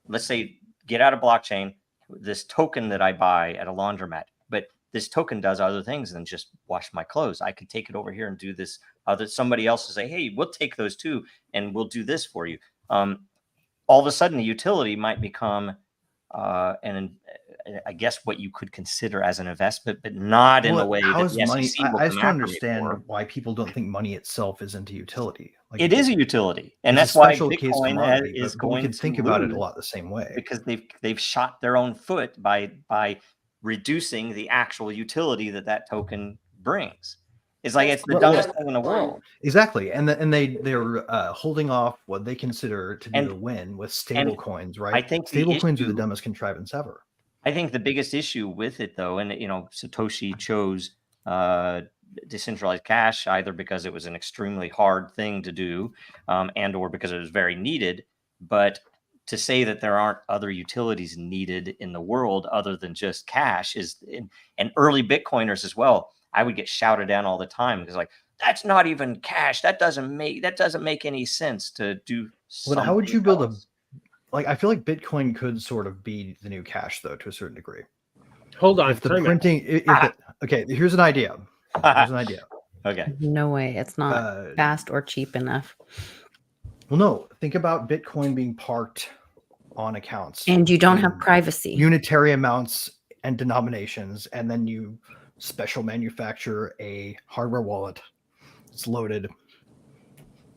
let's say, get out of blockchain, this token that I buy at a laundromat, but this token does other things than just wash my clothes. I could take it over here and do this other. Somebody else will say, hey, we'll take those too, and we'll do this for you. All of a sudden, the utility might become I guess, what you could consider as an investment, but not in the way how that is the money? SEC will I just come don't after me for. understand why people don't think money itself isn't a utility. Like, It is a utility, and it's that's a why special case Bitcoin commodity, is but we going can to think about it a lose lot the same way. because they've shot their own foot by reducing the actual utility that token brings. It's like it's the dumbest thing in the world. Exactly, and they're holding off what they consider to be And- the win with stable coins, right? I think the stable coins are the issue- dumbest contrivance ever. I think the biggest issue with it, though, and Satoshi chose decentralized cash either because it was an extremely hard thing to do, and or because it was very needed. But to say that there aren't other utilities needed in the world other than just cash and early Bitcoiners as well. I would get shouted down all the time because, like, that's not even cash. That doesn't make any sense to do. But how would you build else. I feel like Bitcoin could sort of be the new cash, though, to a certain degree. Hold on. If the printing, okay, here's an idea. Okay. No way. It's not fast or cheap enough. Well, no, think about Bitcoin being parked on accounts. And you don't have privacy. Unitary amounts and denominations, and then you special manufacture a hardware wallet. It's loaded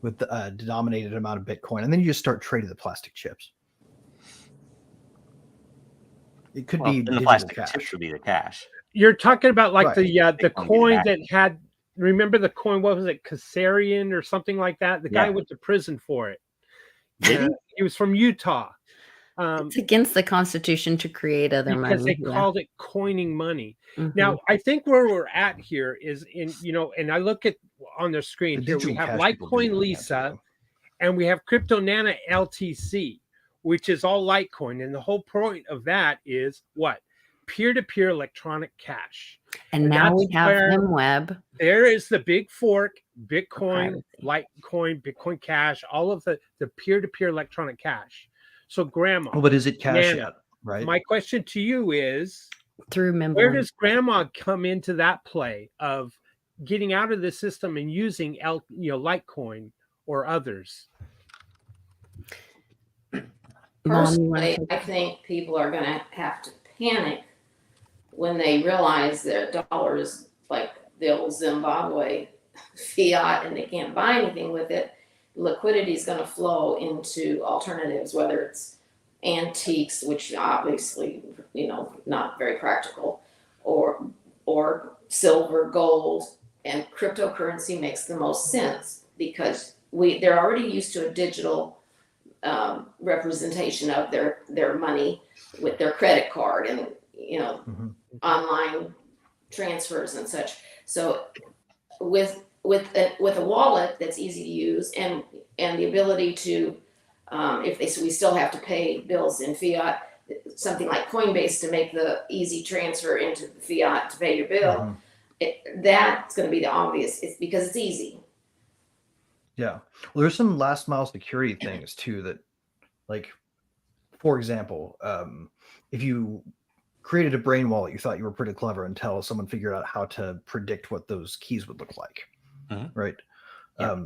with a denominated amount of Bitcoin, and then you just start trading the plastic chips. It could be the plastic chips would be the cash. You're talking about like Right. the coin that had. Remember the coin? What was it? Kassarian or something like that. The guy went to prison for it. He was from Utah. It's against the Constitution to create other money because they called it coining money. Mm-hmm. Now, I think where we're at here is in, and I look at on the screen here, we have Litecoin Lisa and we have Crypto Nana LTC, which is all Litecoin. And the whole point of that is what? Peer-to-peer electronic cash. And now we have MWeb. There is the big fork, Bitcoin, Litecoin, Bitcoin Cash, all of the peer-to-peer electronic cash. So, Grandma. But is it cash Nana, yet? Right. My question to you is, through where does Grandma come into that play of getting out of the system and using Litecoin or others? Personally, I think people are going to have to panic when they realize their dollar is like the old Zimbabwe fiat and they can't buy anything with it. Liquidity is going to flow into alternatives, whether it's antiques, which obviously, not very practical, or silver, gold, and cryptocurrency makes the most sense because they're already used to a digital representation of their money with their credit card and online transfers and such. So with a wallet that's easy to use and the ability to we still have to pay bills in fiat, something like Coinbase to make the easy transfer into the fiat to pay your bill, that's going to be the obvious. It's because it's easy. Yeah. Well, there's some last mile security things too that, like, for example, if you created a brain wallet, you thought you were pretty clever until someone figured out how to predict what those keys would look like. Right. Yeah.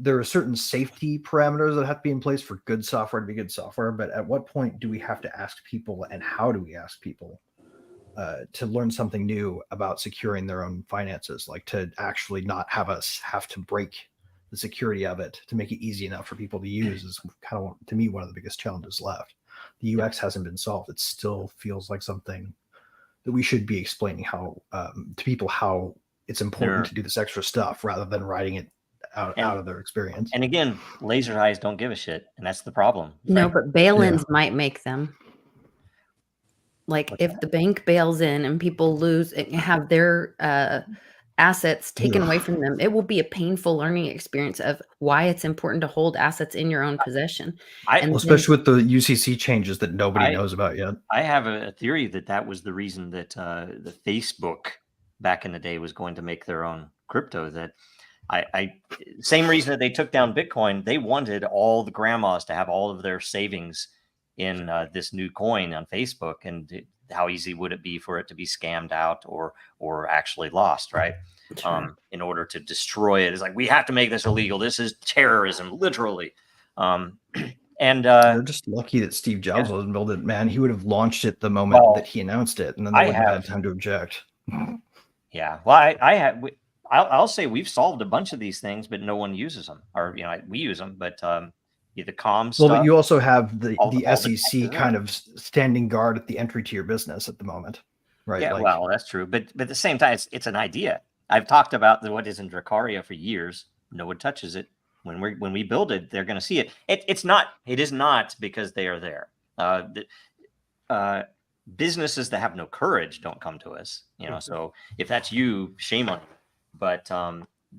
There are certain safety parameters that have to be in place for good software to be good software. But at what point do we have to ask people, and how do we ask people to learn something new about securing their own finances, like to actually not have us have to break the security of it to make it easy enough for people to use is kind of, to me, one of the biggest challenges left. The UX hasn't been solved. It still feels like something that we should be explaining how to people how it's important to do this extra stuff rather than writing it out of their experience. And again, laser eyes don't give a shit, and that's the problem. No, but bail-ins might make them. Like if the bank bails in and people have their assets taken away from them, it will be a painful learning experience of why it's important to hold assets in your own possession. Especially with the UCC changes that nobody knows about yet. I have a theory that was the reason that the Facebook back in the day was going to make their own crypto. That same reason that they took down Bitcoin. They wanted all the grandmas to have all of their savings in this new coin on Facebook, and how easy would it be for it to be scammed out or actually lost, right? Sure. In order to destroy it. It's like, we have to make this illegal. This is terrorism, literally. And They're just lucky that Steve Jobs wasn't built it, man. He would have launched it the moment Well, that he announced it, and then they wouldn't have had time to object. Yeah, well, I'll say we've solved a bunch of these things, but no one uses them, or we use them, but the comms Well, stuff. but you also have the all the SEC kind of standing guard at the entry to your business at the moment, right? Yeah, Like, well, that's true, but at the same time, it's an idea. I've talked about what is in Dracaria for years. No one touches it. When we build it, they're going to see it. It is not because they are there. Businesses that have no courage don't come to us, so if that's you, shame on you. But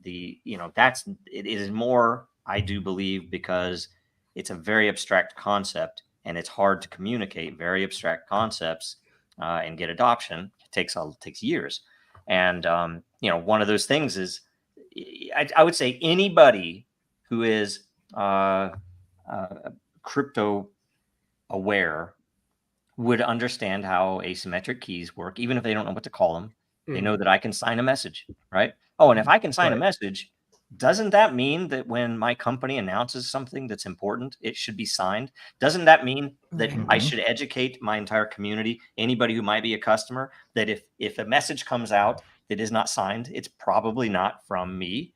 it is more, I do believe, because it's a very abstract concept and it's hard to communicate very abstract concepts and get adoption. It takes years. And one of those things is, I would say anybody who is crypto aware would understand how asymmetric keys work, even if they don't know what to call them. They know that I can sign a message, right? Oh, and if I can sign a message, doesn't that mean that when my company announces something that's important, it should be signed? Doesn't that mean that I should educate my entire community, anybody who might be a customer, that if a message comes out that is not signed, it's probably not from me?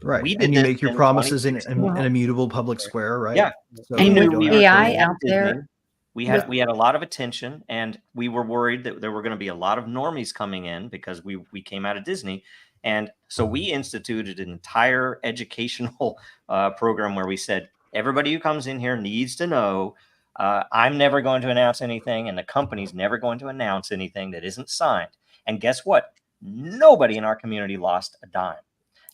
Right. And you make your promises in an immutable public square, right? Yeah. So And with AI out there, we had a lot of attention, and we were worried that there were going to be a lot of normies coming in because we came out of Disney. And so we instituted an entire educational program where we said, everybody who comes in here needs to know I'm never going to announce anything, and the company's never going to announce anything that isn't signed. And guess what? Nobody in our community lost a dime.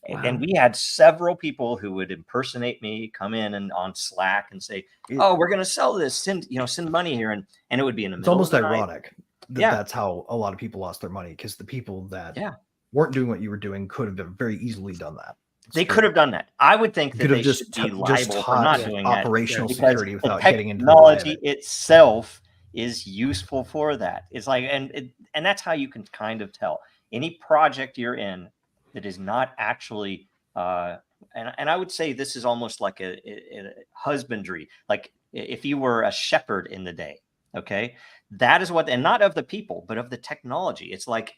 Wow. And we had several people who would impersonate me, come in and on Slack and say, "Oh, we're going to sell this. Send money here," and it would be in the middle. It's almost ironic that that's how a lot of people lost their money, because the people that weren't doing what you were doing could have very easily done that. They could have done that. I would think that they should be liable for not doing operational that, security without getting into technology itself is useful for that. It's like, and that's how you can kind of tell any project you're in that is not actually, and I would say this is almost like a husbandry. Like if you were a shepherd in the day, okay, that is what, and not of the people, but of the technology. It's like,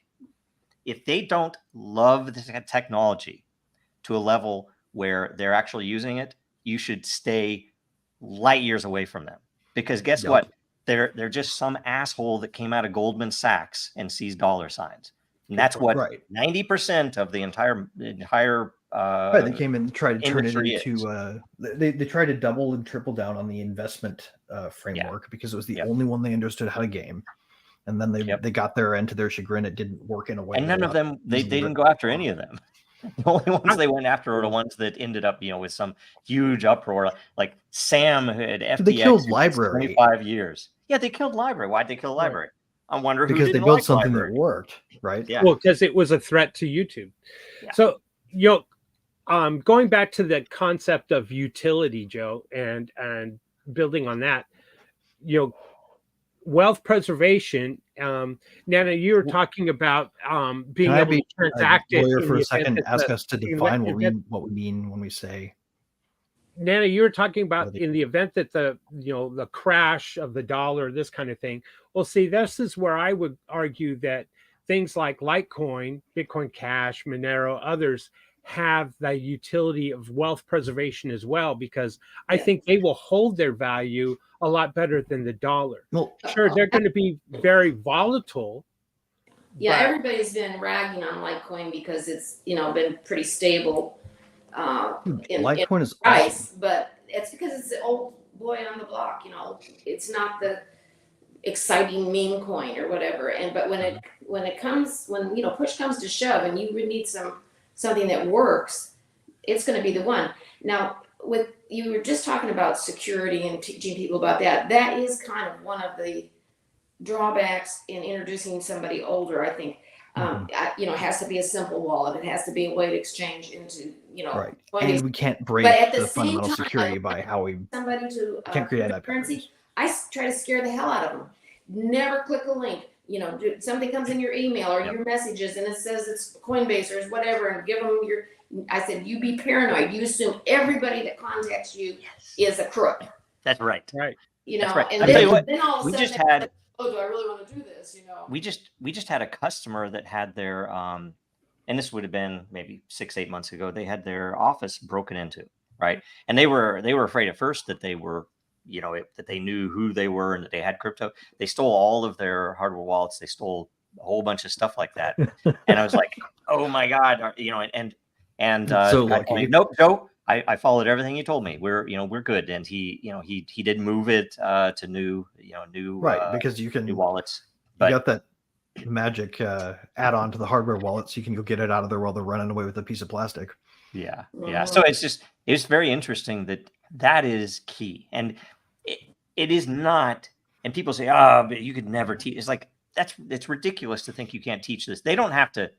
if they don't love the technology to a level where they're actually using it, you should stay light years away from them. Because guess what? They're just some asshole that came out of Goldman Sachs and sees dollar signs. And that's what 90% of the entire they came in and tried to turn it into they tried to double and triple down on the investment framework because it was the only one they understood how to game. And then they got there, and to their chagrin, it didn't work in a way. And none of them, they didn't go after any of them. The only ones they went after are the ones that ended up, with some huge uproar, like Sam at FTX. They killed Library. 25 years. Yeah, they killed Library. Why'd they kill Library? I wonder who because they built something that worked, right? Yeah. Well, because it was a threat to YouTube. Yeah. So, going back to the concept of utility, Joe, and building on that, wealth preservation. Nana, you were talking about being able to transact it. For a second, ask us to define what we mean when we say. Nana, you were talking about in the event that the crash of the dollar, this kind of thing. Well, see, this is where I would argue that things like Litecoin, Bitcoin Cash, Monero, others have the utility of wealth preservation as well, because I think they will hold their value a lot better than the dollar. Well, sure, they're going to be very volatile. Yeah, everybody's been ragging on Litecoin because it's been pretty stable. Litecoin is price, awesome. But it's because it's the old boy on the block. It's not the exciting meme coin or whatever. But when push comes to shove, and you would need something that works, it's going to be the one. Now, you were just talking about security and teaching people about that. That is kind of one of the drawbacks in introducing somebody older, I think. It has to be a simple wallet. It has to be a way to exchange into, right. And we can't break the fundamental security by how we can't create that currency. I try to scare the hell out of them. Never click a link. Something comes in your email or your messages and it says it's Coinbase or whatever, and give them I said, you be paranoid. You assume everybody that contacts you is a crook. That's right. Right. You That's know, right. and I'll tell you then, what, then all of a we sudden, just they're had like, oh, do I really want to do this? You know, we just had a customer that had their and this would have been maybe 6-8 months ago. They had their office broken into, right? And they were afraid at first that they were, that they knew who they were and that they had crypto. They stole all of their hardware wallets. They stole a whole bunch of stuff like that. And I was like, oh my God, and So the guy told lucky. me, nope, Joe, I followed everything you told me. We're good. And he did move it to new Right, because you new can wallets. you But got that magic add-on to the hardware wallet, so you can go get it out of there while they're running away with a piece of plastic. yeah. So it's very interesting that is key, and it is not. And people say, "Oh, but you could never teach." It's like it's ridiculous to think you can't teach this. They don't have to.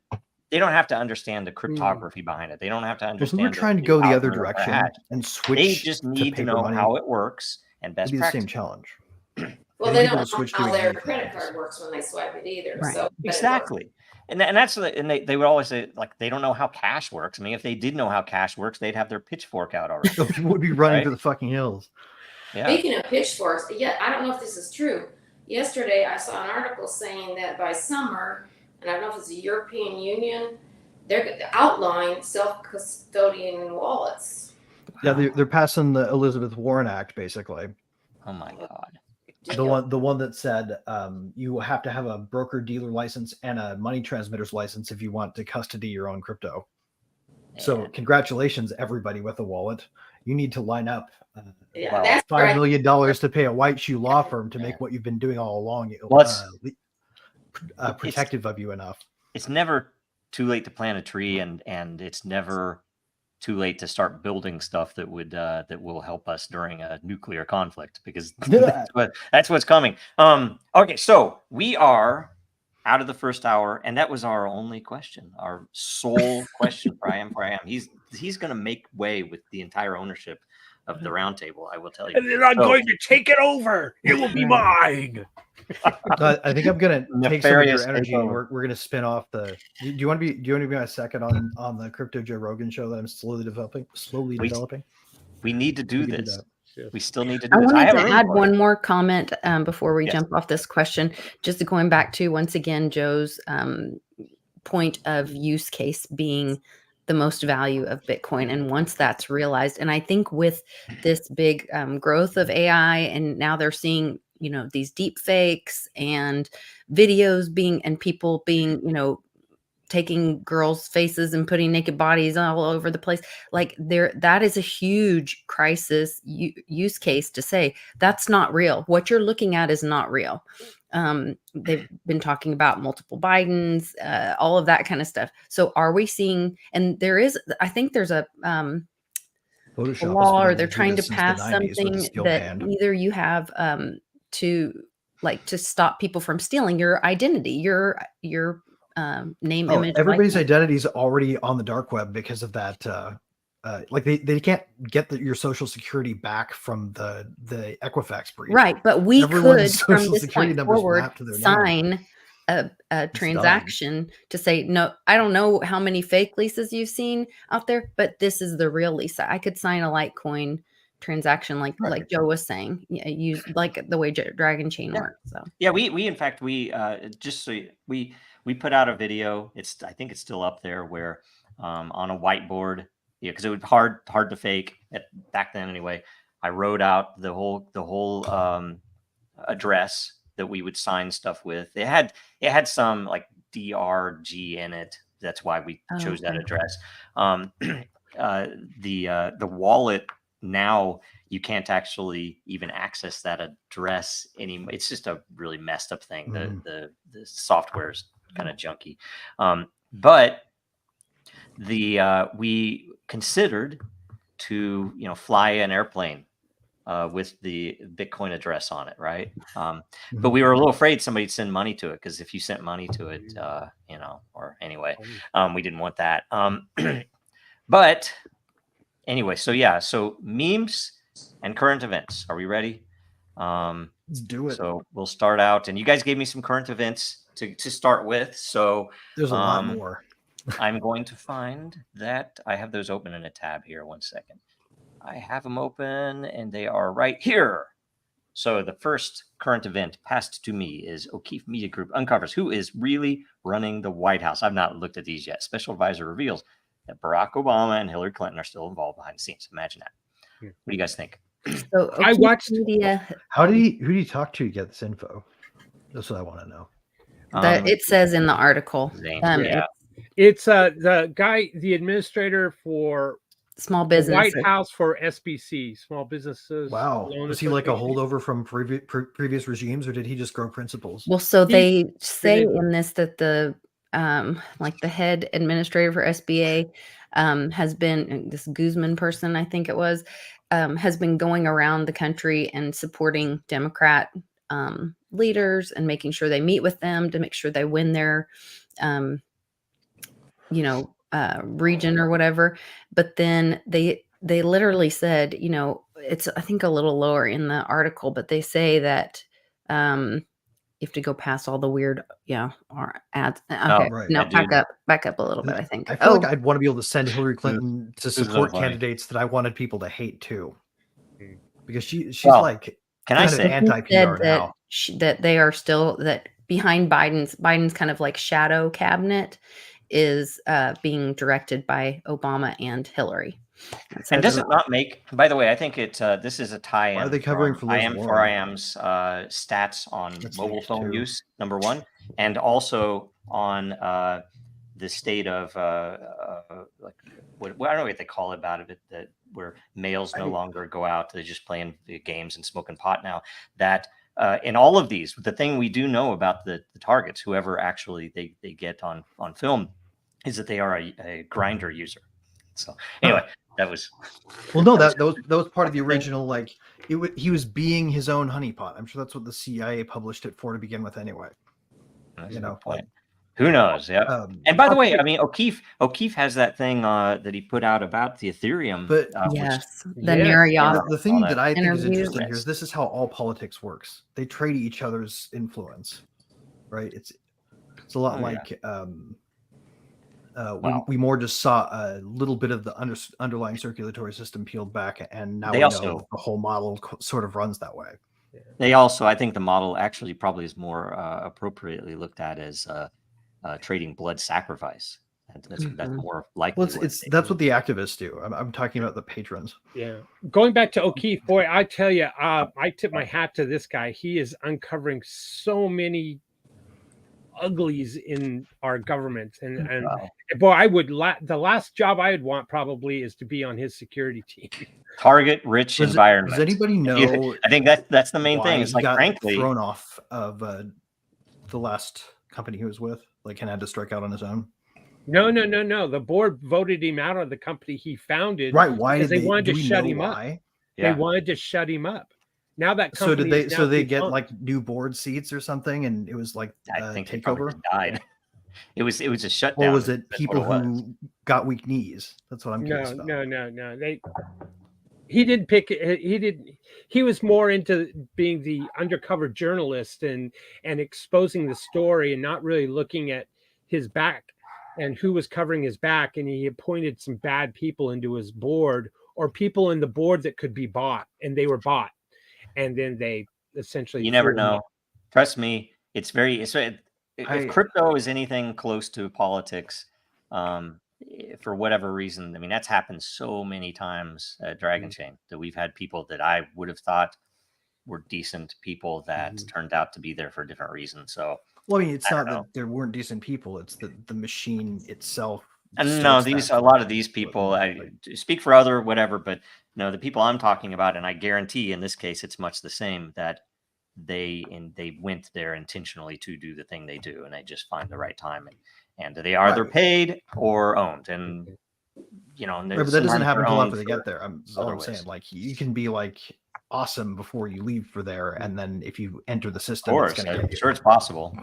They don't have to understand the cryptography behind it. They don't have to Well, if understand. we were trying to go the other algorithm or direction hash. and They switch just to need to paper know money, how it works and it'd best be the same practice. challenge. well, Getting they people don't to know switch how doing their anything credit is- card works when they swipe it either. Right. So but it works. Exactly. And that's and they would always say, like, they don't know how cash works. I mean, if they did know how cash works, they'd have their pitchfork out already. So people would be running Right? for the fucking hills. Yeah. Speaking of pitchforks, yeah, I don't know if this is true. Yesterday, I saw an article saying that by summer, and I don't know if it's the European Union, they're outlawing self-custodian wallets. Yeah, they're passing the Elizabeth Warren Act, basically. Oh my God. The one that said you have to have a broker dealer license and a money transmitter's license if you want to custody your own crypto. So Man. congratulations, everybody with a wallet. You need to line up Yeah, Wow. that's $5 right. million to pay a white shoe law firm to make what you've been doing all along Well, protective of you enough. It's never too late to plant a tree, and it's never too late to start building stuff that will help us during a nuclear conflict, because that's what's coming. Okay, so we are out of the first hour, and that was our only question, our sole question for I am. He's going to make way with the entire ownership of the roundtable, I will tell you. And then I'm going to take it over. It will be mine. I think I'm gonna take some of Nefarious your energy and takeover. we're gonna spin off the. Do you want to be my second on the Crypto Joe Rogan show that I'm slowly developing? We need to do We can do this. that. We still need to do I this. wanted have to room add for it. one more comment before we Yes. jump off this question. Just going back to, once again, Joe's point of use case being the most value of Bitcoin. And once that's realized, and I think with this big growth of AI, and now they're seeing, these deep fakes and videos and people being, taking girls' faces and putting naked bodies all over the place. Like that is a huge crisis use case to say that's not real. What you're looking at is not real. They've been talking about multiple Bidens, all of that kind of stuff. So are we seeing, and I think there's a Photoshop law, has or been they're able to do trying to this since the pass 90s with a something steel that pan. either you have to stop people from stealing your identity, your name, image, Everybody's likeness. identity is already on the dark web because of that. Like they can't get your social security back from the Equifax breach. Right, but we Everyone's could, from social this security point number is forward, mapped to their name. sign a transaction to say, no, I don't know how many fake leases you've seen out there, but this is the real lease. I could sign a Litecoin transaction, like Joe was saying, use like the way Dragon Chain works. So yeah, we in fact just so we put out a video. I think it's still up there, where on a whiteboard, because it was hard to fake back then anyway. I wrote out the whole address that we would sign stuff with. It had some like DRG in it. That's why we chose that address. The wallet, now you can't actually even access that address anymore. It's just a really messed up thing. The software is kind of junky. But we considered to fly an airplane with the Bitcoin address on it, right? But we were a little afraid somebody'd send money to it, because if you sent money to it, or anyway, we didn't want that. But anyway, so memes and current events. Are we ready? Let's do it. So we'll start out, and you guys gave me some current events to start with. So there's a lot more. I'm going to find that I have those open in a tab here. 1 second. I have them open, and they are right here. So the first current event passed to me is O'Keefe Media Group uncovers who is really running the White House. I've not looked at these yet. Special advisor reveals that Barack Obama and Hillary Clinton are still involved behind the scenes. Imagine that. What do you guys think? So I O'Keefe watched- Media. Who did he talk to get this info? That's what I want to know. That it says in the article. Zane, Yeah. It's the guy, the administrator for Small the White business. House for SBC, small business. Wow. Loan Was he like a Association. holdover from previous regimes, or did he just grow principles? Well, so they say did. in this that the like the head administrator for SBA has been this Guzman person, I think it was, has been going around the country and supporting Democrat leaders and making sure they meet with them to make sure they win their region or whatever. But then they literally said, it's I think a little lower in the article, but they say that you have to go past all the weird or ads. Okay, right. no, Yeah, back up a little bit, I think. I feel like I'd want to be able to send Hillary Clinton to support funny. candidates that I wanted people to hate too, because she's Well, like Can I kind of say? anti-PR now. that they are still that behind Biden's kind of like shadow cabinet is being directed by Obama and Hillary. And does it not make? By the way, I think it. This is a tie-in. Why are they covering from for Liz IM for Warren? IM's stats on That's mobile huge, phone too. use, number one, and also on the state of like what I don't know what they call it about it, that where males no longer go out; they're just playing the games and smoking pot now. That in all of these, the thing we do know about the targets, whoever actually they get on film, is that they are a grinder user. So anyway. That was no, that was part of the original. Like he was being his own honeypot. I'm sure that's what the CIA published it for to begin with, anyway. That's a good point. Who knows? Yeah. And by the way, I mean O'Keefe has that thing that he put out about the Ethereum. But yes, which- the yes. Narayath. the thing that I think is interview. interesting here is this is how all politics works. They trade each other's influence, right? It's a lot like we more just saw a little bit of the underlying circulatory system peeled back, and now we know the whole model sort of runs that way. They also, I think the model actually probably is more appropriately looked at as trading blood sacrifice. That's more likely. Well, that's what the activists do. I'm talking about the patrons. Yeah. Going back to O'Keefe, boy, I tell you, I tip my hat to this guy. He is uncovering so many uglies in our government, and boy, I would the last job I would want probably is to be on his security team. Target rich environment. Does anybody know? I think that's the main thing. It's like, frankly, thrown off of the last company he was with, like, and had to strike out on his own. No. The board voted him out of the company he founded. Right? Why did they wanted to shut him up? They wanted to shut him up. Now that so did they? So they get defunct. like new board seats or something, and it was like I think takeover. Died. It was a shutdown. Or was it people who got weak knees? That's what I'm curious about. No. He didn't pick. He was more into being the undercover journalist and exposing the story and not really looking at his back and who was covering his back. And he appointed some bad people into his board, or people in the board that could be bought, and they were bought. And then they essentially. You never know. Trust me, it's very. If crypto is anything close to politics, for whatever reason, I mean, that's happened so many times at Dragon Chain that we've had people that I would have thought were decent people that turned out to be there for a different reason. So, well, I mean, it's not that there weren't decent people; it's the machine itself. And no, a lot of these people, I speak for other whatever, but no, the people I'm talking about, and I guarantee in this case it's much the same, that they went there intentionally to do the thing they do, and they just find the right time, and they are either paid or owned, and and but that doesn't happen until after they get there. That's all I'm saying. Like, you can be like awesome before you leave for there, and then if you enter the system, of course, I'm sure it's possible.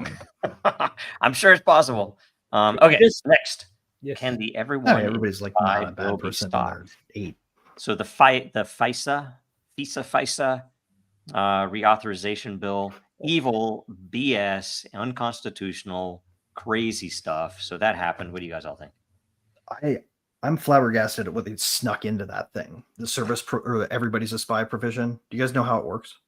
I'm sure it's possible. Okay, next. Yes. Can the everybody's like not a bad person. Eight. So the FISA reauthorization bill, evil BS, unconstitutional, crazy stuff. So that happened. What do you guys all think? I'm flabbergasted at what they snuck into that thing. The or everybody's a spy provision. Do you guys know how it works?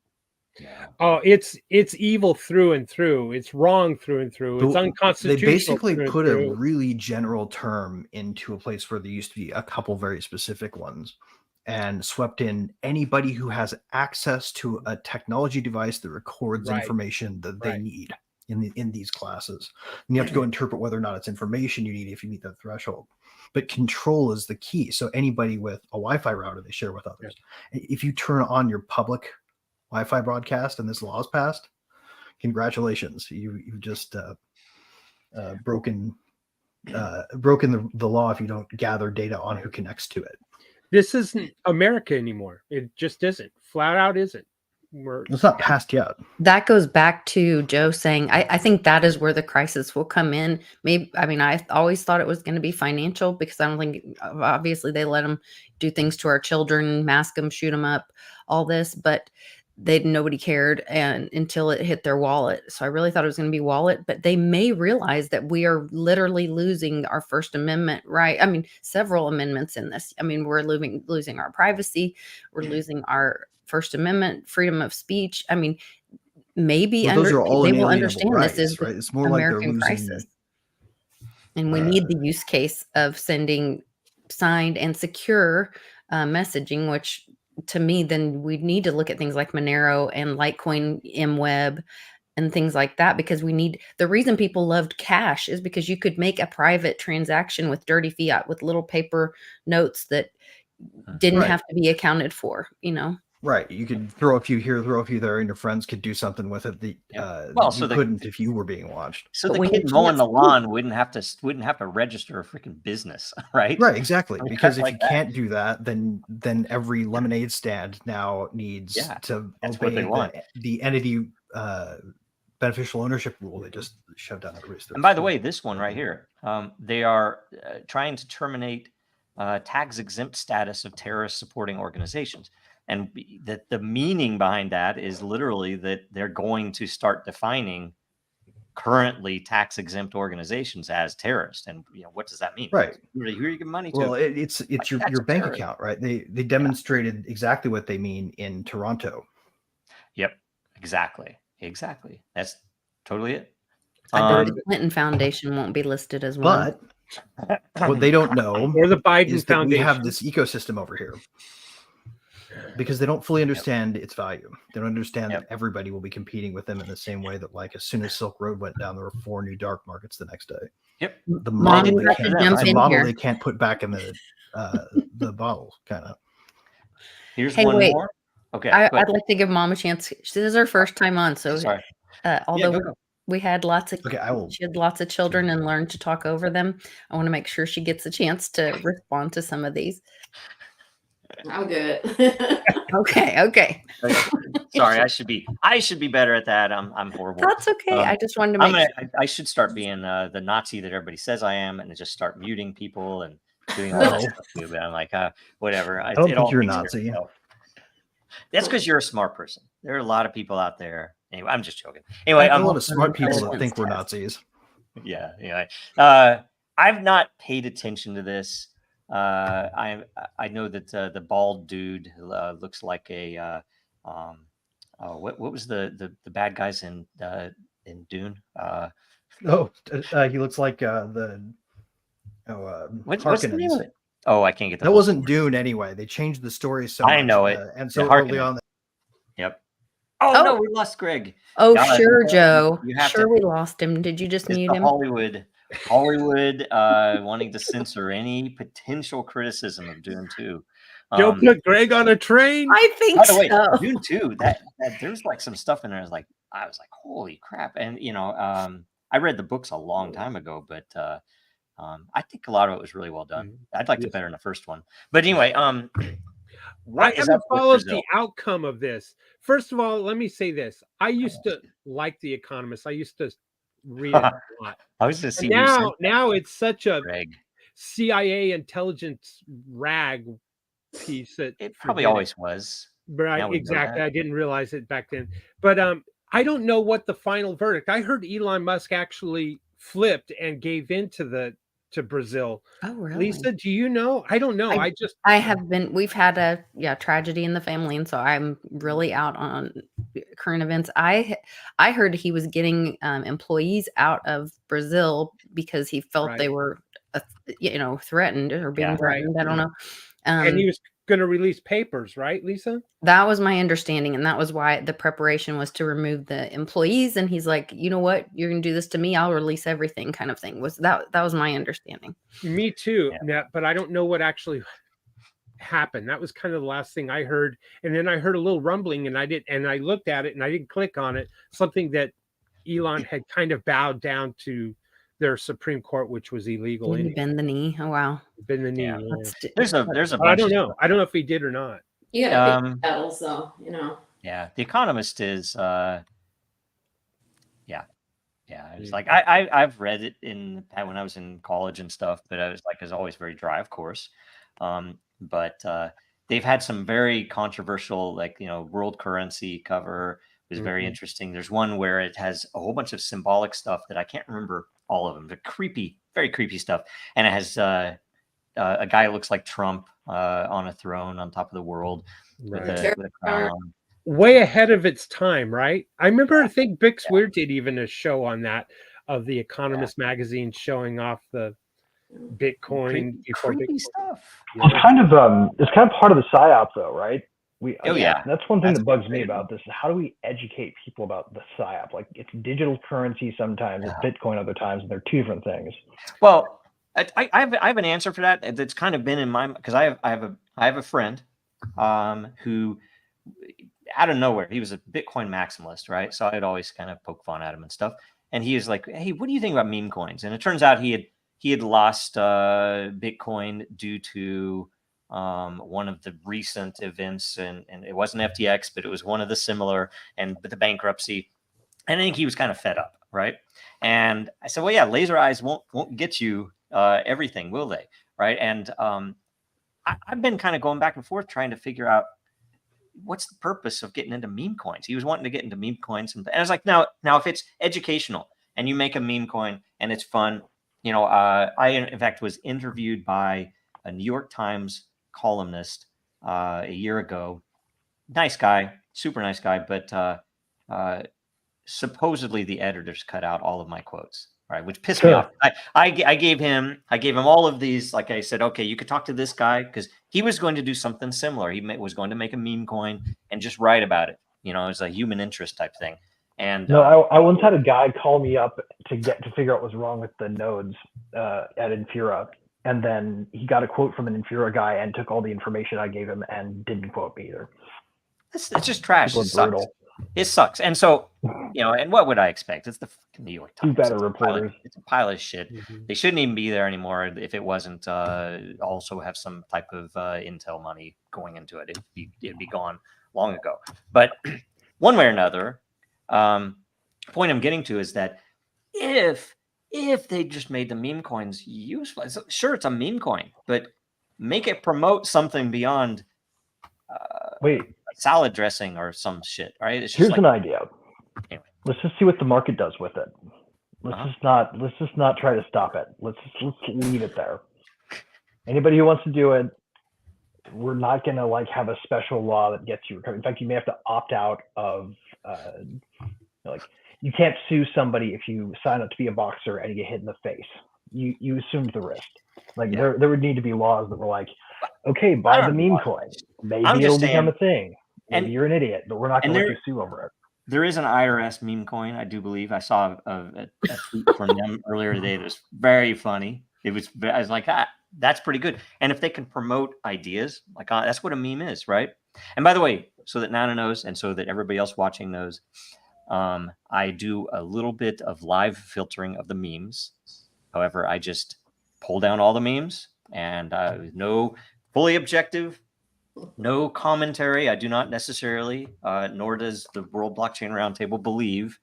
Oh, it's evil through and through. It's wrong through and through. It's So unconstitutional. they basically through and put a through. really general term into a place where there used to be a couple very specific ones, and swept in anybody who has access to a technology device that records Right. information that they Right. need in these classes. And you have to go interpret whether or not it's information you need if you meet that threshold. But control is the key. So anybody with a Wi-Fi router they share with others. If you turn on your public Wi-Fi broadcast and this law is passed, congratulations. You've just broken the law if you don't gather data on who connects to it. This isn't America anymore. It just isn't. Flat out isn't. It's not passed yet. That goes back to Joe saying, I think that is where the crisis will come in. Maybe, I mean, I always thought it was going to be financial because I don't think, obviously, they let them do things to our children, mask them, shoot them up, all this, but nobody cared and until it hit their wallet. So I really thought it was going to be wallet, but they may realize that we are literally losing our First Amendment right. I mean, several amendments in this. I mean, we're losing our privacy. We're losing our First Amendment, freedom of speech. I mean, maybe those are all they will inalienable understand rights, this is right? It's more American like they're crisis. losing. And we need the use case of sending signed and secure messaging, which to me, then we need to look at things like Monero and Litecoin MWeb and things like that, because the reason people loved cash is because you could make a private transaction with dirty fiat, with little paper notes that didn't have to be accounted for, Right. You could throw a few here, throw a few there, and your friends could do something with it that you couldn't if you were being watched. So the kid mowing the lawn wouldn't have to register a freaking business, right? Right, exactly. I mean, because if like you that. can't do that, then every lemonade stand now needs to obey the entity beneficial ownership rule they just shoved down the wrist. And by the way, this one right here, they are trying to terminate tax exempt status of terrorist supporting organizations. And that the meaning behind that is literally that they're going to start defining currently tax exempt organizations as terrorists. And what does that mean? Right. Who are you giving money to? Well, it's your bank account, right? They demonstrated exactly what they mean in Toronto. Yep, exactly. That's totally it. I bet the Clinton Foundation won't be listed as one. But what they don't know or the Biden is that Foundation. we have this ecosystem over here. Because they don't fully understand its value. They don't understand that everybody will be competing with them in the same way that, like, as soon as Silk Road went down, there were 4 new dark markets the next day. Yep. The model they can't put back in the bottle, kind of. Here's one more. Okay. I'd like to give Mom a chance. This is her first time on, so sorry. Although we had lots of she had lots of children and learned to talk over them, I want to make sure she gets a chance to respond to some of these. I'm good. Okay. Sorry, I should be better at that. I'm horrible. That's okay. I just wanted to make I should start being the Nazi that everybody says I am, and just start muting people and doing all that stuff too. But I'm like, whatever. I don't think you're a Nazi. That's because you're a smart person. There are a lot of people out there. Anyway, I'm just joking. Anyway, a lot of smart people that think we're Nazis. Yeah. I've not paid attention to this. I know that the bald dude looks like a what was the bad guys in Dune? He looks like what's the name of it? Oh, I can't get that. Wasn't Dune anyway. They changed the story so I much, know it. and so early on. Yep. Oh no, we lost Greg. Oh sure, Joe. Sure, we lost him. Did you just mute him? Hollywood wanting to censor any potential criticism of Dune 2. Joe put Greg on a train. I think by the way, so. Dune 2, that there's like some stuff in there. I was like, holy crap. And I read the books a long time ago, but I think a lot of it was really well done. I'd like it better in the first one. But anyway, I haven't followed the outcome of this. First of all, let me say this. I used to like The Economist. I used to read it a lot. I was just now it's such a Greg. CIA intelligence rag piece that it probably always was. Right, exactly. I didn't realize it back then. But I don't know what the final verdict. I heard Elon Musk actually flipped and gave in to the to Brazil. Oh, really? Lisa, do you know? I don't know. I have been. We've had a tragedy in the family, and so I'm really out on current events. I heard he was getting employees out of Brazil because he felt they were, threatened or being threatened. I don't know. And he was going to release papers, right, Lisa? That was my understanding, and that was why the preparation was to remove the employees. And he's like, you know what, you're going to do this to me, I'll release everything, kind of thing. That was my understanding. Me too. Yeah, but I don't know what actually happened. That was kind of the last thing I heard. And then I heard a little rumbling, and I looked at it, and I didn't click on it. Something that Elon had kind of bowed down to their Supreme Court, which was illegal. Did he bend the knee? Oh wow, bend the knee. Yeah. Yeah. There's a. I don't know. I don't know if he did or not. You got to pick battles, though. Yeah, The Economist is. It's like I've read it when I was in college and stuff, but I was always very dry, of course. But they've had some very controversial, world currency cover was very interesting. There's one where it has a whole bunch of symbolic stuff that I can't remember all of them, but creepy, very creepy stuff. And it has a guy who looks like Trump on a throne on top of the world with a crown. Way ahead of its time, right? I remember, I think Bix Weir did even a show on that, of the Economist magazine showing off the Bitcoin. Creepy stuff. Yeah. It's kind of part of the psyop, though, right? That's one thing that bugs me about this. How do we educate people about the psyop? Like, it's digital currency sometimes, it's Bitcoin other times, and they're two different things. Well, I have an answer for that. That's kind of been in my, because I have a friend who, out of nowhere, he was a Bitcoin maximalist, right? So I'd always kind of poke fun at him and stuff. And he was like, "Hey, what do you think about meme coins?" And it turns out he had lost Bitcoin due to one of the recent events, and it wasn't FTX, but it was one of the similar, but the bankruptcy. And I think he was kind of fed up, right? And I said, "Well, yeah, laser eyes won't get you everything, will they?" Right? And I've been kind of going back and forth trying to figure out what's the purpose of getting into meme coins. He was wanting to get into meme coins, and I was like, now if it's educational and you make a meme coin and it's fun, I in fact was interviewed by a New York Times columnist a year ago. Nice guy, super nice guy, but supposedly the editors cut out all of my quotes. Right, which pissed me off. I gave him all of these. Like I said, okay, you could talk to this guy because he was going to do something similar. He was going to make a meme coin and just write about it. It's a human interest type thing. And I once had a guy call me up to figure out what was wrong with the nodes at Infura, and then he got a quote from an Infura guy and took all the information I gave him and didn't quote me either. It's just trash. It sucks. And so, and what would I expect? It's the New York Times. Better reporters. It's a pile of shit. Mm-hmm. They shouldn't even be there anymore if it wasn't also have some type of Intel money going into it. It'd be gone long ago. But one way or another, point I'm getting to is that if they just made the meme coins useful, sure, it's a meme coin, but make it promote something beyond salad dressing or some shit, right? It's just Here's an idea. Anyway. Let's just see what the market does with it. Let's just not try to stop it. Let's leave it there. Anybody who wants to do it, we're not going to have a special law that gets you recovered. In fact, you may have to opt out of you can't sue somebody if you sign up to be a boxer and you get hit in the face. You assumed the risk. There would need to be laws that were like, okay, buy the meme coin. Maybe it'll become a thing. Maybe you're an idiot, but we're not going to let you sue over it. There is an IRS meme coin, I do believe. I saw a tweet from them earlier today that was very funny. I was like, that's pretty good. And if they can promote ideas, that's what a meme is, right? And by the way, so that Nana knows, and so that everybody else watching knows, I do a little bit of live filtering of the memes. However, I just pull down all the memes, and no fully objective, no commentary. I do not necessarily, nor does the World Blockchain Roundtable believe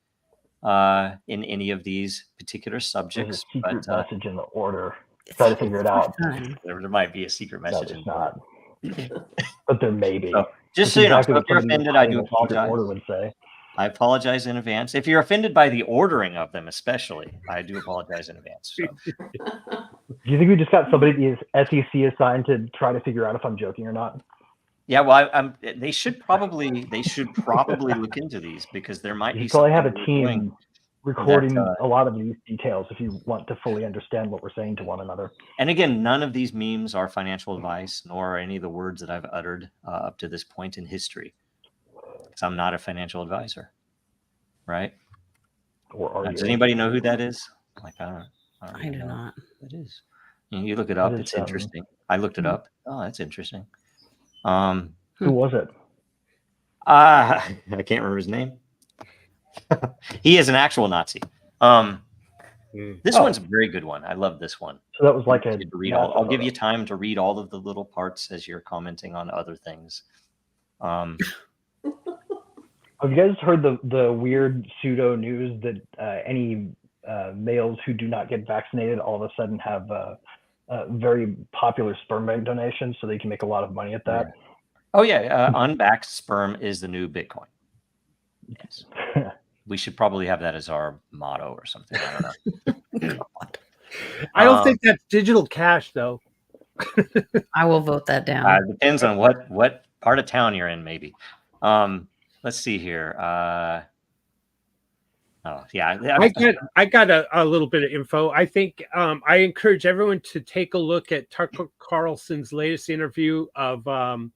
in any of these particular subjects. There's a secret message in the order. Try to figure it out. There might be a secret message. No, there's not. But there may be. So, just so you know, if you're offended, I do apologize. Order would say. I apologize in advance. If you're offended by the ordering of them, especially, I do apologize in advance. So. Do you think we just got somebody at the SEC assigned to try to figure out if I'm joking or not? Yeah, well, they should probably look into these, because there might You be probably have something a we're team doing recording that, a lot of these details if you want to fully understand what we're saying to one another. And again, none of these memes are financial advice, nor are any of the words that I've uttered up to this point in history, because I'm not a financial advisor, right? Or are Does you? anybody know who that is? Like, I don't I even do know not. who that is. You look it up. It is, It's interesting. I looked it up. Oh, that's interesting. Who was it? I can't remember his name. He is an actual Nazi. This one's a very good one. I love this one. So that was like a. I'll give you time to read all of the little parts as you're commenting on other things. Have you guys heard the weird pseudo news that any males who do not get vaccinated all of a sudden have very popular sperm bank donations, so they can make a lot of money at that? Oh yeah, unvaxxed sperm is the new Bitcoin. Yes. We should probably have that as our motto or something. I don't know. I don't think that's digital cash, though. I will vote that down. Depends on what part of town you're in, maybe. Let's see here. Oh yeah, I got a little bit of info. I think I encourage everyone to take a look at Tucker Carlson's latest interview of I'm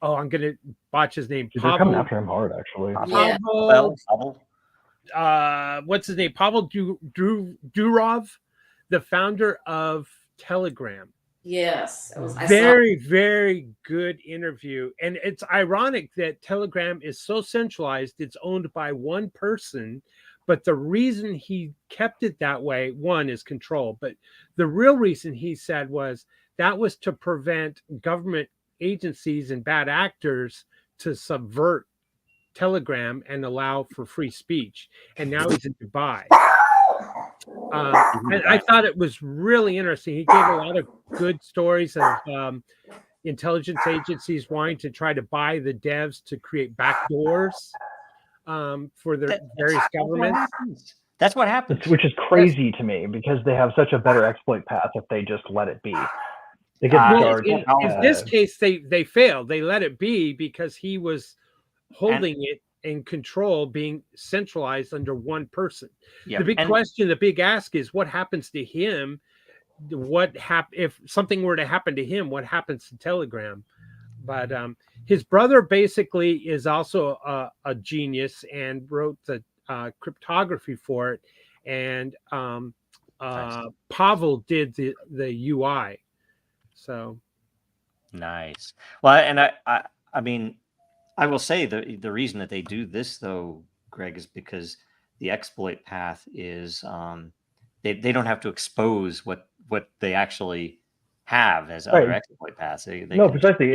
gonna botch his name. They're coming after him hard, actually. Yeah. Pavel. What's his name? Pavel Durov, the founder of Telegram. Yes, Very, very good interview. And it's ironic that Telegram is so centralized, it's owned by one person. But the reason he kept it that way, one, is control. But the real reason he said was to prevent government agencies and bad actors to subvert Telegram and allow for free speech. And now he's in Dubai. And I thought it was really interesting. He gave a lot of good stories of intelligence agencies wanting to try to buy the devs to create backdoors for their various governments. That's what happens. Which is crazy to me, because they have such a better exploit path if they just let it be. They get charged. In this case, they failed. They let it be because he was holding it in control, being centralized under one person. Yeah, the big question, the big ask is what happens to him? If something were to happen to him? What happens to Telegram? But his brother basically is also a genius and wrote the cryptography for it, and Pavel did the UI. So nice. Well, and I mean, I will say the reason that they do this, though, Greg, is because the exploit path is they don't have to expose what they actually have as other exploit paths. Precisely.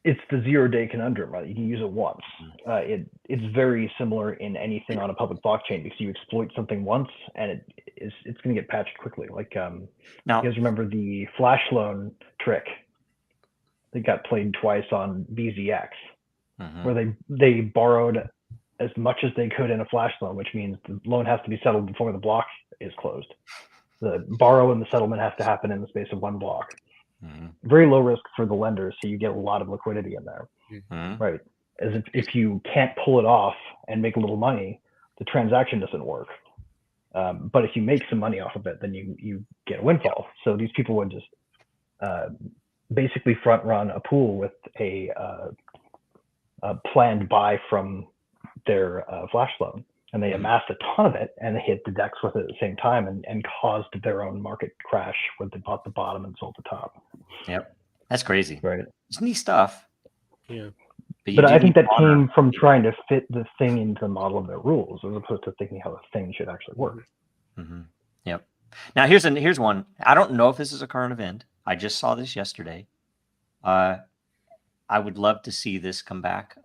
It's the 0-day conundrum, right? You can use it once. It's very similar in anything on a public blockchain, because you exploit something once and it's going to get patched quickly. Like now, you guys remember the flash loan trick? They got played twice on BZX, where they borrowed as much as they could in a flash loan, which means the loan has to be settled before the block is closed. The borrow and the settlement has to happen in the space of one block. Very low risk for the lenders, so you get a lot of liquidity in there, right? As if you can't pull it off and make a little money, the transaction doesn't work. But if you make some money off of it, then you get a windfall. So these people would just basically front run a pool with a planned buy from their flash loan, and they amassed a ton of it, and they hit the DEX with it at the same time, and caused their own market crash when they bought the bottom and sold the top. Yep, that's crazy. Right, it's neat stuff. Yeah, but I think that came from trying to fit the thing into the model of their rules, as opposed to thinking how the thing should actually work. Yep. Now here's one. I don't know if this is a current event. I just saw this yesterday. I would love to see this come back.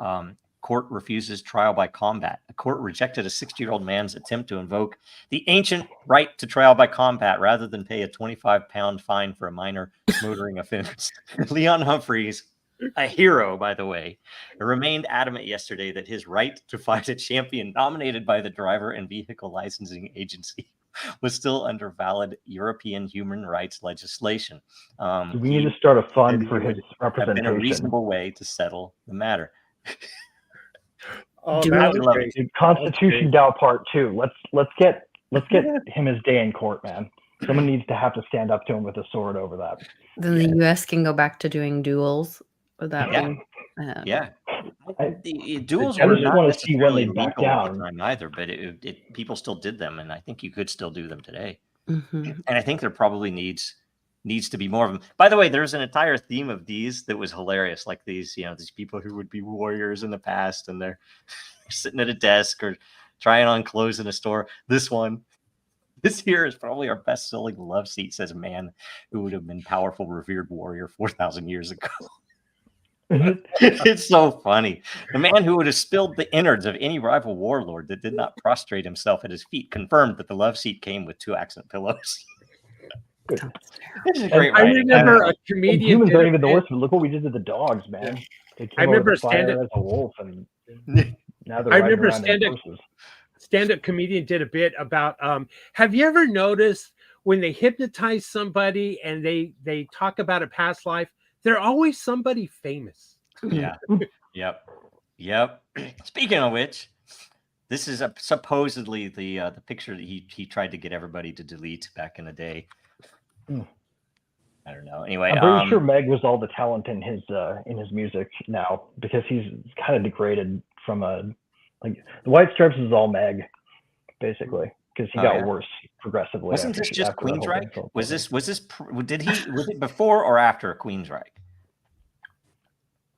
Court refuses trial by combat. A court rejected a 60-year-old man's attempt to invoke the ancient right to trial by combat rather than pay a 25-pound fine for a minor motoring offense. Leon Humphreys a hero, by the way, remained adamant yesterday that his right to fight a champion nominated by the Driver and Vehicle Licensing Agency was still under valid European human rights legislation. We need to start a fund for his have been a representation. reasonable way to settle the matter. Oh, Do that we- was love great. Dude, Constitution Dow Part 2. Let's get him his day in court, man. Someone needs to have to stand up to him with a sword over that. Then the U.S. can go back to doing duels without Yeah. being. Yeah. I- Duels I were just not wanna see when necessarily they back legal at the down. time either, but people still did them, and I think you could still do them today. Mhm. And I think there probably needs to be more of them. By the way, there's an entire theme of these that was hilarious, like these people who would be warriors in the past, and they're sitting at a desk or trying on clothes in a store. This here is probably our best-selling love seat, says a man who would have been powerful, revered warrior 4,000 years ago. It's so funny. The man who would have spilled the innards of any rival warlord that did not prostrate himself at his feet confirmed that the love seat came with 2 accent pillows. This is great I writing. remember a And comedian. humans did aren't a even the bit- worst, but look what we did to the dogs, man. They came I over remember the fire as a wolf, and now they're I riding remember around in stand-up- horses. stand-up comedian did a bit about have you ever noticed when they hypnotize somebody and they talk about a past life, they're always somebody famous. Yeah. Yep. Speaking of which, this is supposedly the picture that he tried to get everybody to delete back in the day. Hmm. I don't know. Anyway, I'm pretty sure Meg was all the talent in his music now, because he's kind of degraded from the White Stripes is all Meg, basically, because he Oh, got yeah. worse progressively. wasn't this just after that whole thing Queensryche? fell Was apart. was it before or after Queensryche?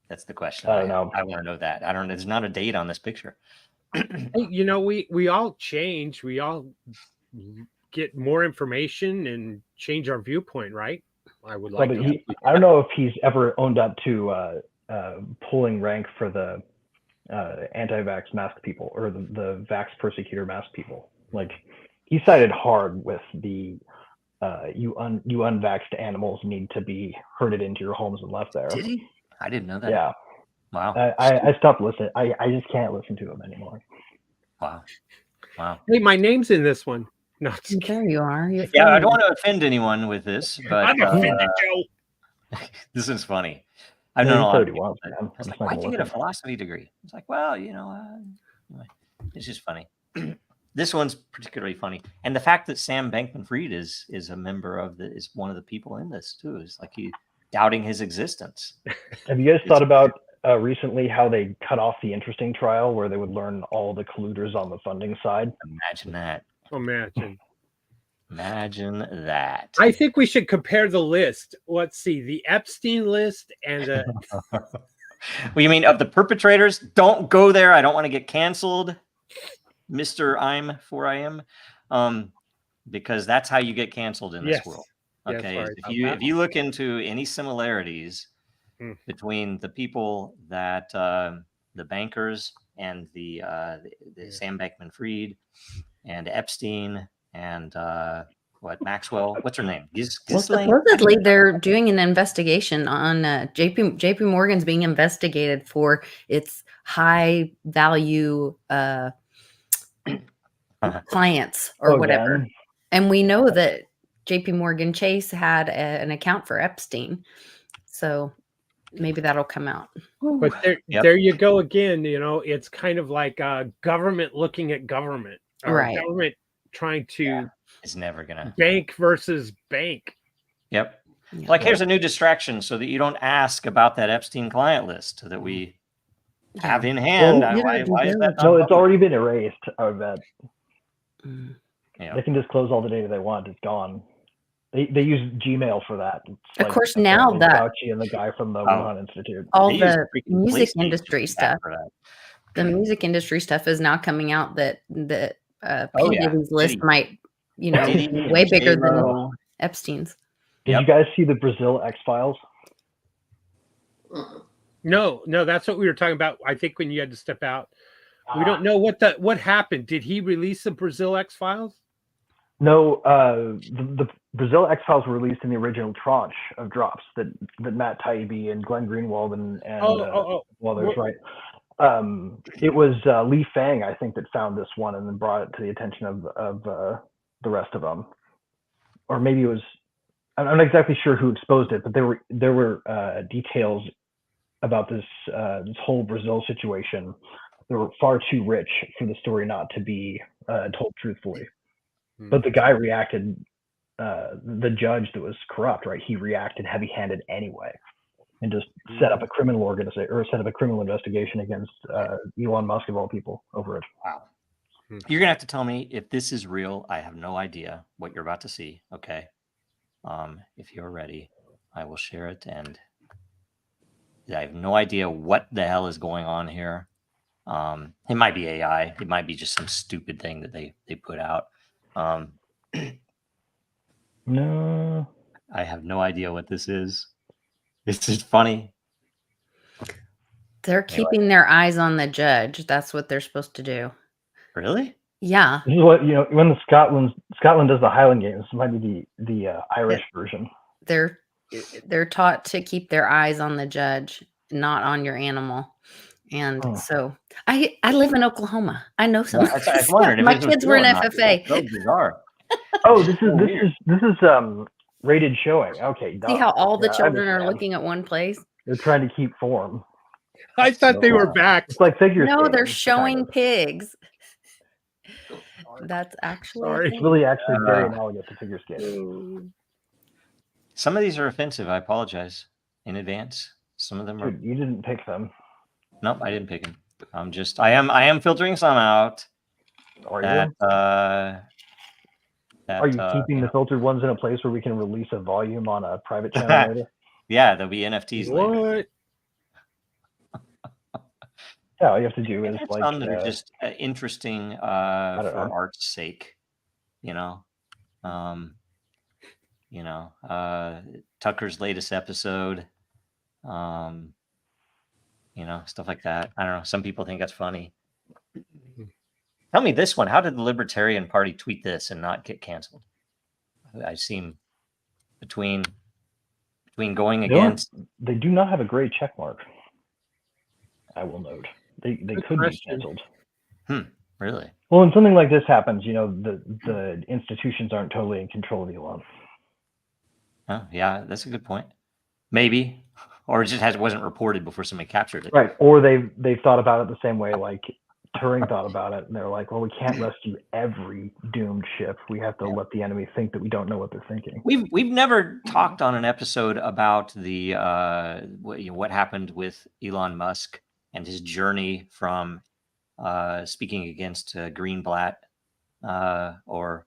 That's the question. I don't know. I want to know that. I don't. There's not a date on this picture. Hey, we all change, we all get more information and change our viewpoint, right? I would Well, like but to. I don't know if he's ever owned up to pulling rank for the anti-vax mask people, or the vax persecutor mask people. Like, he sided hard with the you unvaxxed animals need to be herded into your homes and left there. Did he? I didn't know that. Yeah. Wow. I stopped listening. I just can't listen to him anymore. Wow. Hey, my name's in this one. No, just kidding. There you are. You're Yeah, I funny. don't want to offend anyone with this, but I'm offended, Joe. this is funny. I've Yeah, known he a lot said of what he people wants, that- man. I was I'm like, not why'd gonna you get a listen. philosophy degree? It's like, well, anyway, it's just funny. This one's particularly funny, and the fact that Sam Bankman-Fried is a member of is one of the people in this too. Is like he doubting his existence. Have you guys thought about recently how they cut off the interesting trial, where they would learn all the colluders on the funding side? Imagine that. Imagine. Imagine that. I think we should compare the list. Let's see, the Epstein list and the Well, you mean of the perpetrators? Don't go there. I don't want to get canceled, Mr. I'm 4IM, because that's how you get canceled in this Yes. world. Yes, Okay, sorry if about you that. if you look into any similarities Mm. between the people that the bankers and the Sam Bankman-Fried and Epstein and Maxwell, what's her name? Well, supposedly they're doing an investigation on JP Morgan's being investigated for its high value clients or whatever. Again. And we know that JP Morgan Chase had an account for Epstein. So maybe that'll come out. But there you go again. It's kind of like government looking at government, or Right. government trying to It's never gonna. bank versus bank. Yep. Yeah. Like, here's a new distraction so that you don't ask about that Epstein client list that we have in hand. Well, Why is that? No, it's already been erased. I would bet. Mm. Yeah. They can just close all the data they want. It's gone. They use Gmail for that. It's Of course, now apparently that- Fauci and the guy from the Oh. Wuhan Institute. All They use the freaking music PlayStation industry for stuff. that. The music industry stuff is now coming out that P. Oh, yeah. Diddy's list Diddy. might, Diddy and way bigger than J-Lo. Epstein's. Did Yep. you guys see the Brazil X-Files? No, that's what we were talking about. I think when you had to step out, we Ah. don't know what happened. Did he release the Brazil X-Files? No, Brazil X-Files were released in the original tranche of drops that Matt Taibbi and Glenn Greenwald and others, right? It was Lee Fang, I think, that found this one and then brought it to the attention of the rest of them, or maybe it was. I'm not exactly sure who exposed it, but there were details about this whole Brazil situation. They were far too rich for the story not to be told truthfully. But the guy reacted. The judge that was corrupt, right? He reacted heavy-handed anyway, and just set up a criminal organization or set up a criminal investigation against Elon Musk of all people over it. Wow. You're gonna have to tell me if this is real. I have no idea what you're about to see. Okay. If you're ready, I will share it, and I have no idea what the hell is going on here. It might be AI. It might be just some stupid thing that they put out. No, I have no idea what this is. It's just funny. They're keeping their eyes on the judge. That's what they're supposed to do. Really? Yeah. this is what when the Scotland does the Highland Games. This might be the Irish version. They're taught to keep their eyes on the judge, not on your animal. And so I live in Oklahoma. I know some. I was wondering if My this was kids were in real or not. FFA. It's so bizarre. Oh, this is rated showing. Okay. See how all the Yeah, I children are understand. looking at one place? They're trying to keep form. I thought they were back. It's like figure No, skating, they're kind showing of. pigs. That's actually a Sorry. thing. It's really actually very analogous to figure skating. Some of these are offensive. I apologize in advance. Some of them are. Dude, you didn't pick them. Nope, I didn't pick them. I am filtering some out. Are you? Are Are you keeping the filtered ones in a place where we can release a volume on a private channel later? Yeah, there'll be NFTs later. What? Yeah, all you have to do is like some that are just interesting for art's sake, Tucker's latest episode, stuff like that. I don't know. Some people think that's funny. Tell me this one. How did the Libertarian Party tweet this and not get canceled? I seem between going against. They do not have a great check mark. I will note. They could be canceled. Really? Well, when something like this happens, the institutions aren't totally in control of Elon. Oh, yeah, that's a good point. Maybe, or it just wasn't reported before somebody captured it. Right, or they've thought about it the same way like Turing thought about it, and they're like, well, we can't rescue every doomed ship. We have to let the enemy think that we don't know what they're thinking. We've never talked on an episode about the what happened with Elon Musk and his journey from speaking against Greenblatt, or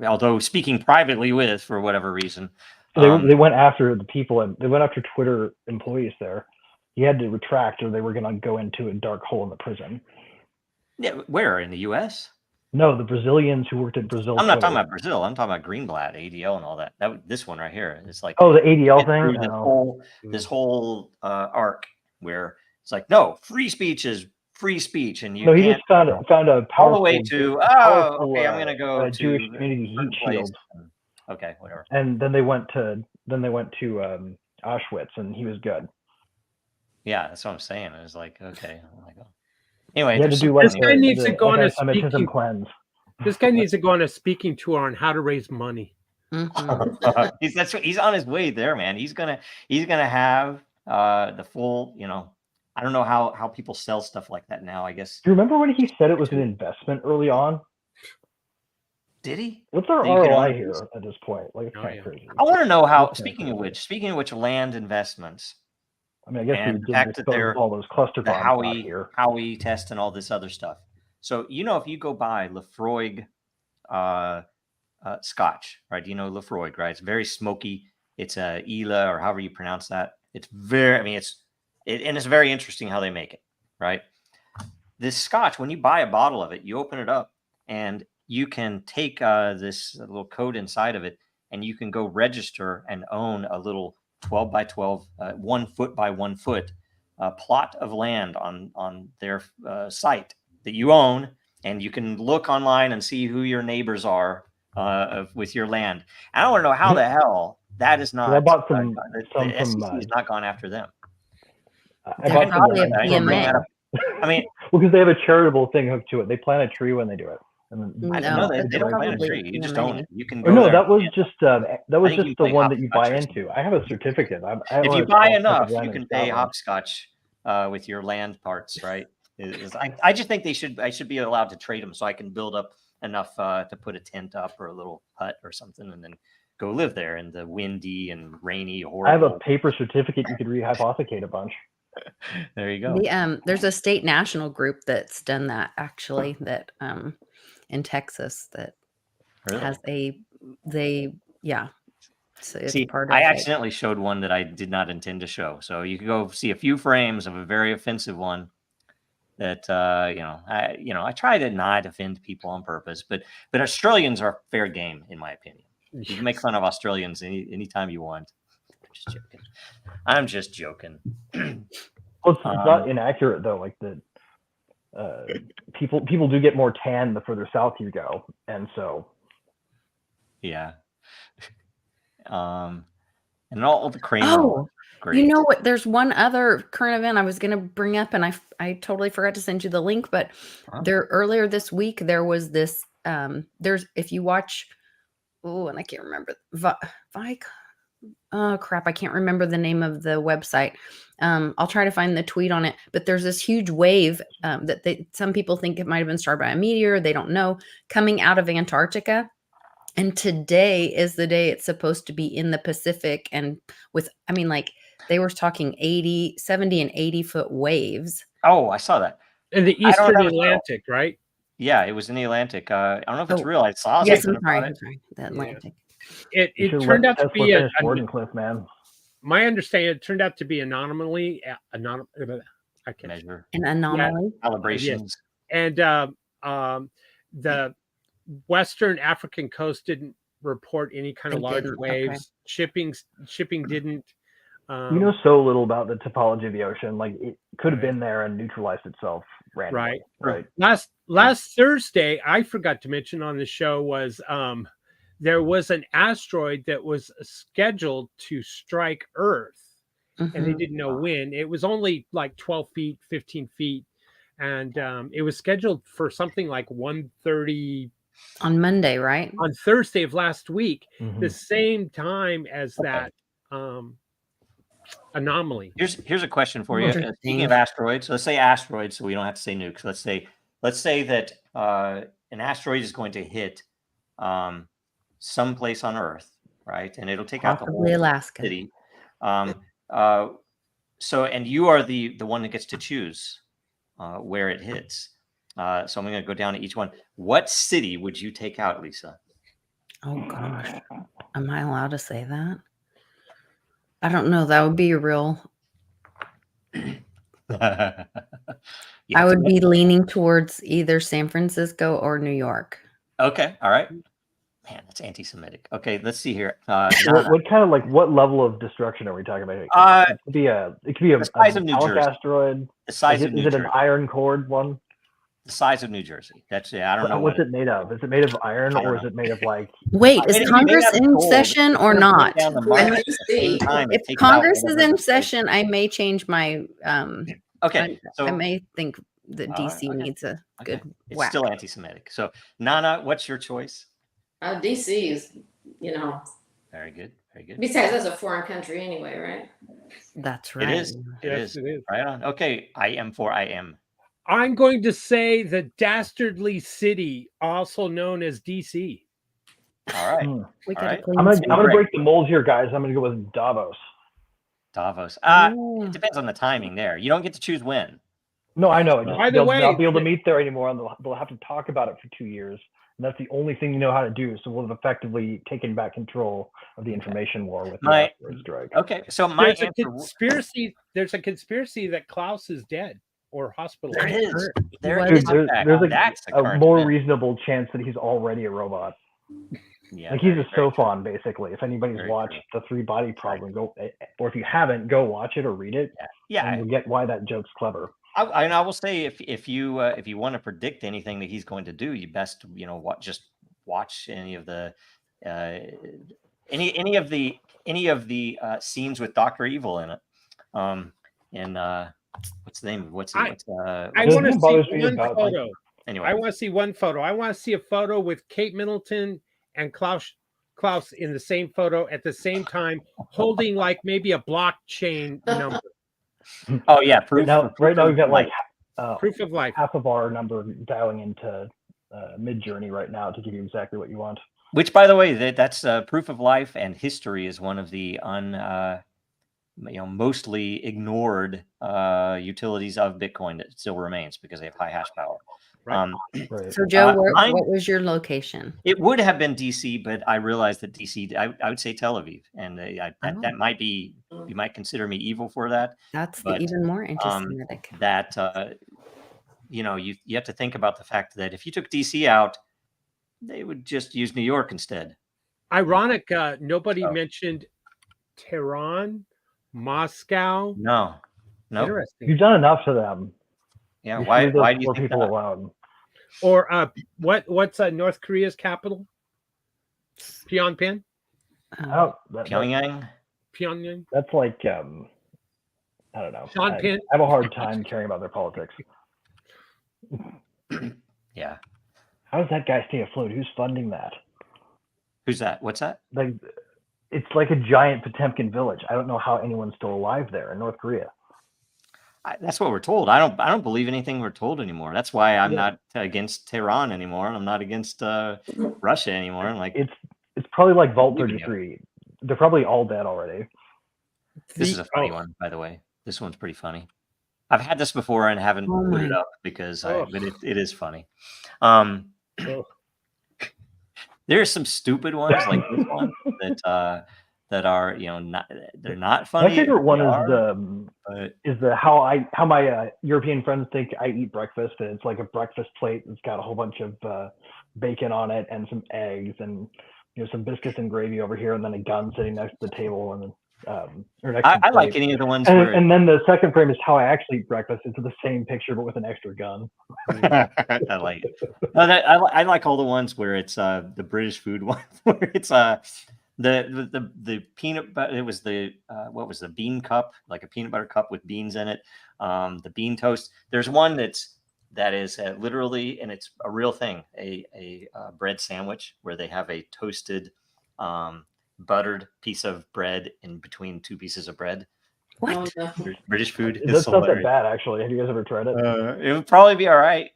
although speaking privately with, for whatever reason. They went after the people, and they went after Twitter employees there. He had to retract, or they were going to go into a dark hole in the prison. Yeah, where? In the U.S.? No, the Brazilians who worked at Brazil. I'm not talking about Brazil. I'm talking about Greenblatt, ADL, and all that. This one right here. It's like, oh, the ADL thing. This whole arc where it's like, no, free speech is free speech, and he just found a powerful, all the way to okay, I'm going to go to Jewish community heat shield. Okay, whatever. And then they went to Auschwitz, and he was good. Yeah, that's what I'm saying. It was like, okay. Anyway, he had to do like this guy needs to go on a speaking cleanse. This guy needs to go on a speaking tour on how to raise money. Mm-hmm. He's on his way there, man. He's gonna have the full, I don't know how people sell stuff like that now, I guess. Do you remember when he said it was an investment early on? Did he? What's our ROI here at this point? Like, it's kind of crazy. I want to know how. Speaking of which, land investments. I mean, I guess we did dispose all those cluster bombs here. Howie test and all this other stuff. So if you go buy Lafroig Scotch, right? Do you know Lafroig, right? It's very smoky. It's a Ela, or however you pronounce that. It's very. I mean, it's very interesting how they make it, right? This Scotch, when you buy a bottle of it, you open it up and you can take this little code inside of it, and you can go register and own a little 12 by 12, 1 foot by 1 foot plot of land on their site that you own, and you can look online and see who your neighbors are with your land. I don't want to know how the hell that is not. I bought some the from. SEC has not gone after them. I bought some probably a land from, PMA. I mean, well, because they have a charitable thing hooked to it. They plant a tree when they do it. And then I No, know they that's don't plant a probably tree. You just PMA. own it. You can Oh go no, there. that was just think you can the play one that you buy hopscotch or into. I have a certificate. If you buy enough, you can pay hopscotch with your land parts, right? I just think I should be allowed to trade them so I can build up enough to put a tent up or a little hut or something and then go live there in the windy and rainy, horrible. I have a paper certificate you could rehypothecate a bunch. There you go. There's a state national group that's done that actually, that in Texas, that Really? has so it's See, part of I like, accidentally showed one that I did not intend to show. So you can go see a few frames of a very offensive one that I try to not offend people on purpose, but Australians are fair game in my opinion. You can make fun of Australians anytime you want. I'm just joking. Well, it's not inaccurate though. Like the people do get more tan the further south you go, and so yeah. And all the Kramer. Oh, great. you know what? There's one other current event I was going to bring up, and I totally forgot to send you the link. But there earlier this week there was this. There's if you watch, and I can't remember oh crap, I can't remember the name of the website. I'll try to find the tweet on it. But there's this huge wave that some people think it might have been started by a meteor. They don't know, coming out of Antarctica. And today is the day it's supposed to be in the Pacific. And like they were talking 70 and 80-foot waves. Oh, I saw that. In the Eastern Atlantic, right? Yeah, it was in the Atlantic. I don't know if it's real. I saw yes, something I'm sorry. The Atlantic. It turned out to be Cliff, man. My understanding, it turned out to be an anomaly. I can't measure an anomaly. Calibrations. Yes. And the Western African coast didn't report any kind of large waves. Okay. Shipping didn't. You know so little about the topology of the ocean. Like it could have been there and neutralized itself randomly. Right. Last Thursday, I forgot to mention on the show was there was an asteroid that was scheduled to strike Earth, and they didn't know when. It was only like 12 feet, 15 feet, and it was scheduled for something like 1:30 on Monday, right? On Thursday of last week, the same time as that anomaly. Here's a question for you. Speaking of asteroids, let's say asteroids, so we don't have to say nukes. Let's say that an asteroid is going to hit someplace on Earth, right? And it'll take out the whole Alaska city. So, and you are the one that gets to choose where it hits. So I'm going to go down to each one. What city would you take out, Lisa? Oh gosh, am I allowed to say that? I don't know. That would be real. I would be leaning towards either San Francisco or New York. Okay. All right. Man, that's anti-Semitic. Okay, let's see here. What kind of what level of destruction are we talking about? It could be a size of New Jersey asteroid. The size of New Jersey. Is it an iron cored one? The size of New Jersey. That's I don't know. What's it made of? Is it made of iron or is it made of like? Wait, is Congress in session or not? If Congress is in session, I may change my. Okay, I may think that DC needs a good whack. It's still anti-Semitic. So, Nana, what's your choice? DC is, Very good. Very good. Besides, that's a foreign country anyway, right? That's right. It is. It is. Right on. Okay, I am. I'm going to say the dastardly city, also known as DC. All right. I'm gonna break the mold here, guys. I'm gonna go with Davos. It depends on the timing there. You don't get to choose when. No, I know. They'll not be able to meet there anymore, and they'll have to talk about it for 2 years. And that's the only thing you know how to do. So we'll have effectively taken back control of the information war with the asteroid strike. Okay, so there's a conspiracy that Klaus is dead or hospitalized. There's a more reasonable chance that he's already a robot. Yeah, he's a Sophon, basically. If anybody's watched The Three Body Problem, or if you haven't, go watch it or read it. Yeah, and you'll get why that joke's clever. I will say if you want to predict anything that he's going to do, you best just watch any of the any of the scenes with Dr. Evil in it. And what's the name? I what's want Doesn't to it bother see me one about, photo. anyway? I want to see one photo. I want to see a photo with Kate Middleton and Klaus in the same photo at the same time, holding like maybe a blockchain number. Oh yeah, Right now we've got like Proof of life. half of our number dialing into Mid-Journey right now to give you exactly what you want. Which, by the way, that's proof of life and history is one of the mostly ignored utilities of Bitcoin that still remains because they have high hash power. Right. Right. So Joe, mine- what was your location? It would have been DC, but I realized that DC, I would say Tel Aviv, and that might be, you might consider me evil for that. That's But, even more anti-Semitic. That you have to think about the fact that if you took DC out, they would just use New York instead. Ironic, nobody So- mentioned Tehran, Moscow. No. Interesting. You've done enough to them. Yeah. You should Why leave those do you poor think people that? alone? Or what's North Korea's capital? Phnom I don't, Pyongyang? that's like I don't know. Sean I Penn? have a hard time caring about their politics. Yeah. How does that guy stay afloat? Who's funding that? Who's that? What's that? Like, it's like a giant Potemkin village. I don't know how anyone's still alive there in North Korea. That's what we're told. I don't believe anything we're told anymore. That's why I'm Yeah. not against Tehran anymore. I'm not against Russia anymore. I'm like, It's probably like Vault believe in you. 33. They're probably all dead already. this is a funny one, by the way. This one's pretty funny. I've had this before and haven't Oh put it my. up because Oh. but it is funny. Oh. There's some stupid ones like this one that are they're not funny. My favorite one They is are, but how my European friends think I eat breakfast, and it's like a breakfast plate that's got a whole bunch of bacon on it and some eggs and some biscuits and gravy over here, and then a gun sitting next to the table, and then or next to the I like plate. any of the ones And, where and then the second frame is how I actually eat breakfast. It's the same picture but with an extra gun. I like it. No, I like all the ones where it's the British food one where it's the peanut butter. It was the what was the bean cup, like a peanut butter cup with beans in it. The bean toast. There's one that is literally, and it's a real thing, a bread sandwich where they have a toasted buttered piece of bread in between two pieces of bread. What? Oh, no. British food. That's It's not that hilarious. bad, actually. Have you guys ever tried it? It would probably be all right.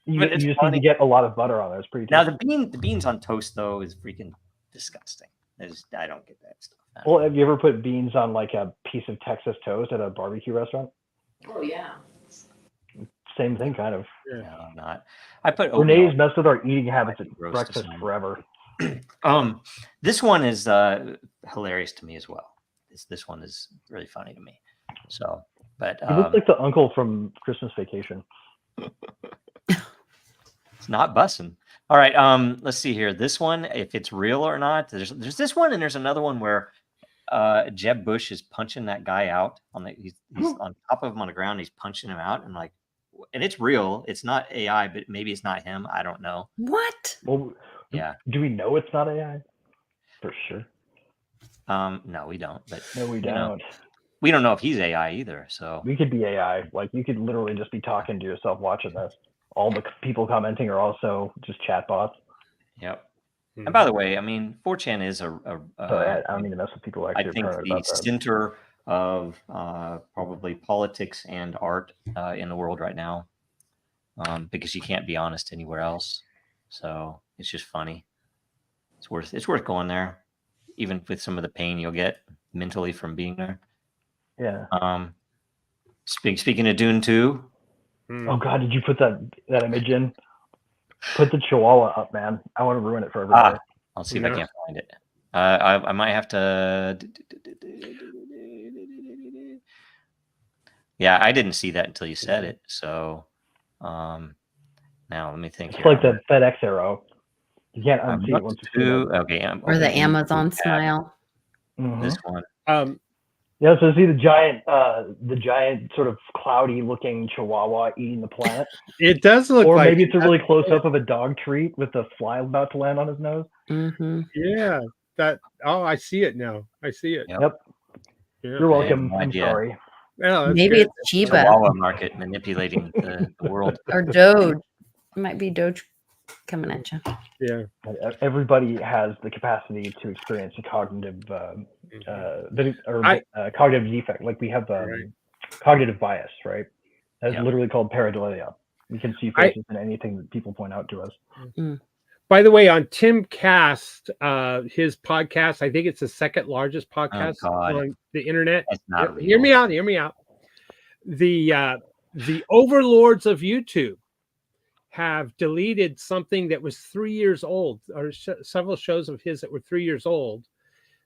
You but it's just funny. need to get a lot of butter on there. It's pretty Now tasty. the beans on toast though is freaking disgusting. I don't get that stuff. Well, have you ever put beans on like a piece of Texas toast at a barbecue restaurant? Oh yeah. Same thing, kind of. No, I'm not. I put Renee's oatmeal. messed with our eating habits at Roast breakfast some. forever. This one is hilarious to me as well. This one is really funny to me. So, but He looks like the uncle from Christmas Vacation. it's not bussing. All right. Let's see here. This one, if it's real or not. There's this one, and there's another one where Jeb Bush is punching that guy out he's on top of him on the ground. He's punching him out, and it's real. It's not AI, but maybe it's not him. I don't know. What? Well, Yeah. do we know it's not AI? For sure. No, we don't. But No, we you know, don't. we don't know if he's AI either. So We could be AI. Like, you could literally just be talking to yourself watching this. All the people commenting are also just chatbots. yep. And by the way, I mean, 4chan is So I don't need to mess with people who I actually think are the about that. center of probably politics and art in the world right now, because you can't be honest anywhere else. So it's just funny. It's worth going there, even with some of the pain you'll get mentally from being there. Yeah. Speaking of Dune 2, Oh God, did you put that image in? Put the Chihuahua up, man. I want to ruin it for everybody. I'll see if I can't find it. I might have to. Yeah, I didn't see that until you said it. So now let me think. It's here. like the FedEx arrow. You can't unsee it once you see it. Okay. Or the okay, Amazon tab. smile? Mhm. This one. Yeah, so see the giant sort of cloudy looking chihuahua eating the plant. It does look Or like maybe it. it's a really close up of a dog treat with a fly about to land on his nose. Mm-hmm. Yeah, that. Oh, I see it now. I see it. Yep. Yep. Yeah. You're I had welcome. no I'm idea. sorry. Yeah, that's Maybe good. it's Chiba Chihuahua market manipulating the world. or Doge. It might be Doge coming at you. Yeah. Everybody has the capacity to experience a cognitive I- cognitive defect. Like we have Right. cognitive bias, right? That's Yep. literally called pareidolia. We can see faces in anything that people point out to us. By the way, on Tim Cast, his podcast, I think it's the second largest podcast God. on the internet. That's not Hear real. me out. Hear me out. The overlords of YouTube have deleted something that was 3 years old, or several shows of his that were 3 years old.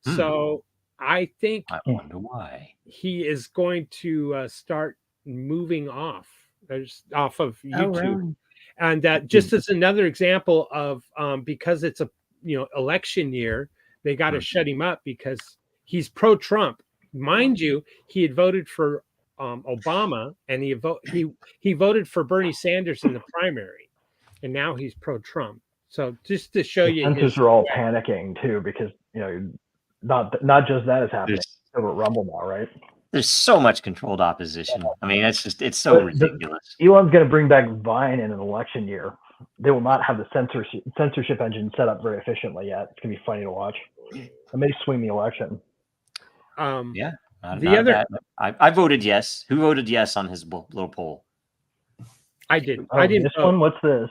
So I think I wonder why. he is going to start moving off of YouTube. Oh, really? And just as another example of because it's a election year, they got to shut him up because he's pro-Trump. Mind you, he had voted for Obama, and he voted for Bernie Sanders in the primary, and now he's pro-Trump. So just to show you, Censors are all panicking too because not just that is happening. Over Rumble now, right? There's so much controlled opposition. I mean, it's so ridiculous. Elon's going to bring back Vine in an election year. They will not have the censorship engine set up very efficiently yet. It's going to be funny to watch. It may swing the election. Yeah. I voted yes. Who voted yes on his little poll? I did. Oh, I didn't. This one. What's this?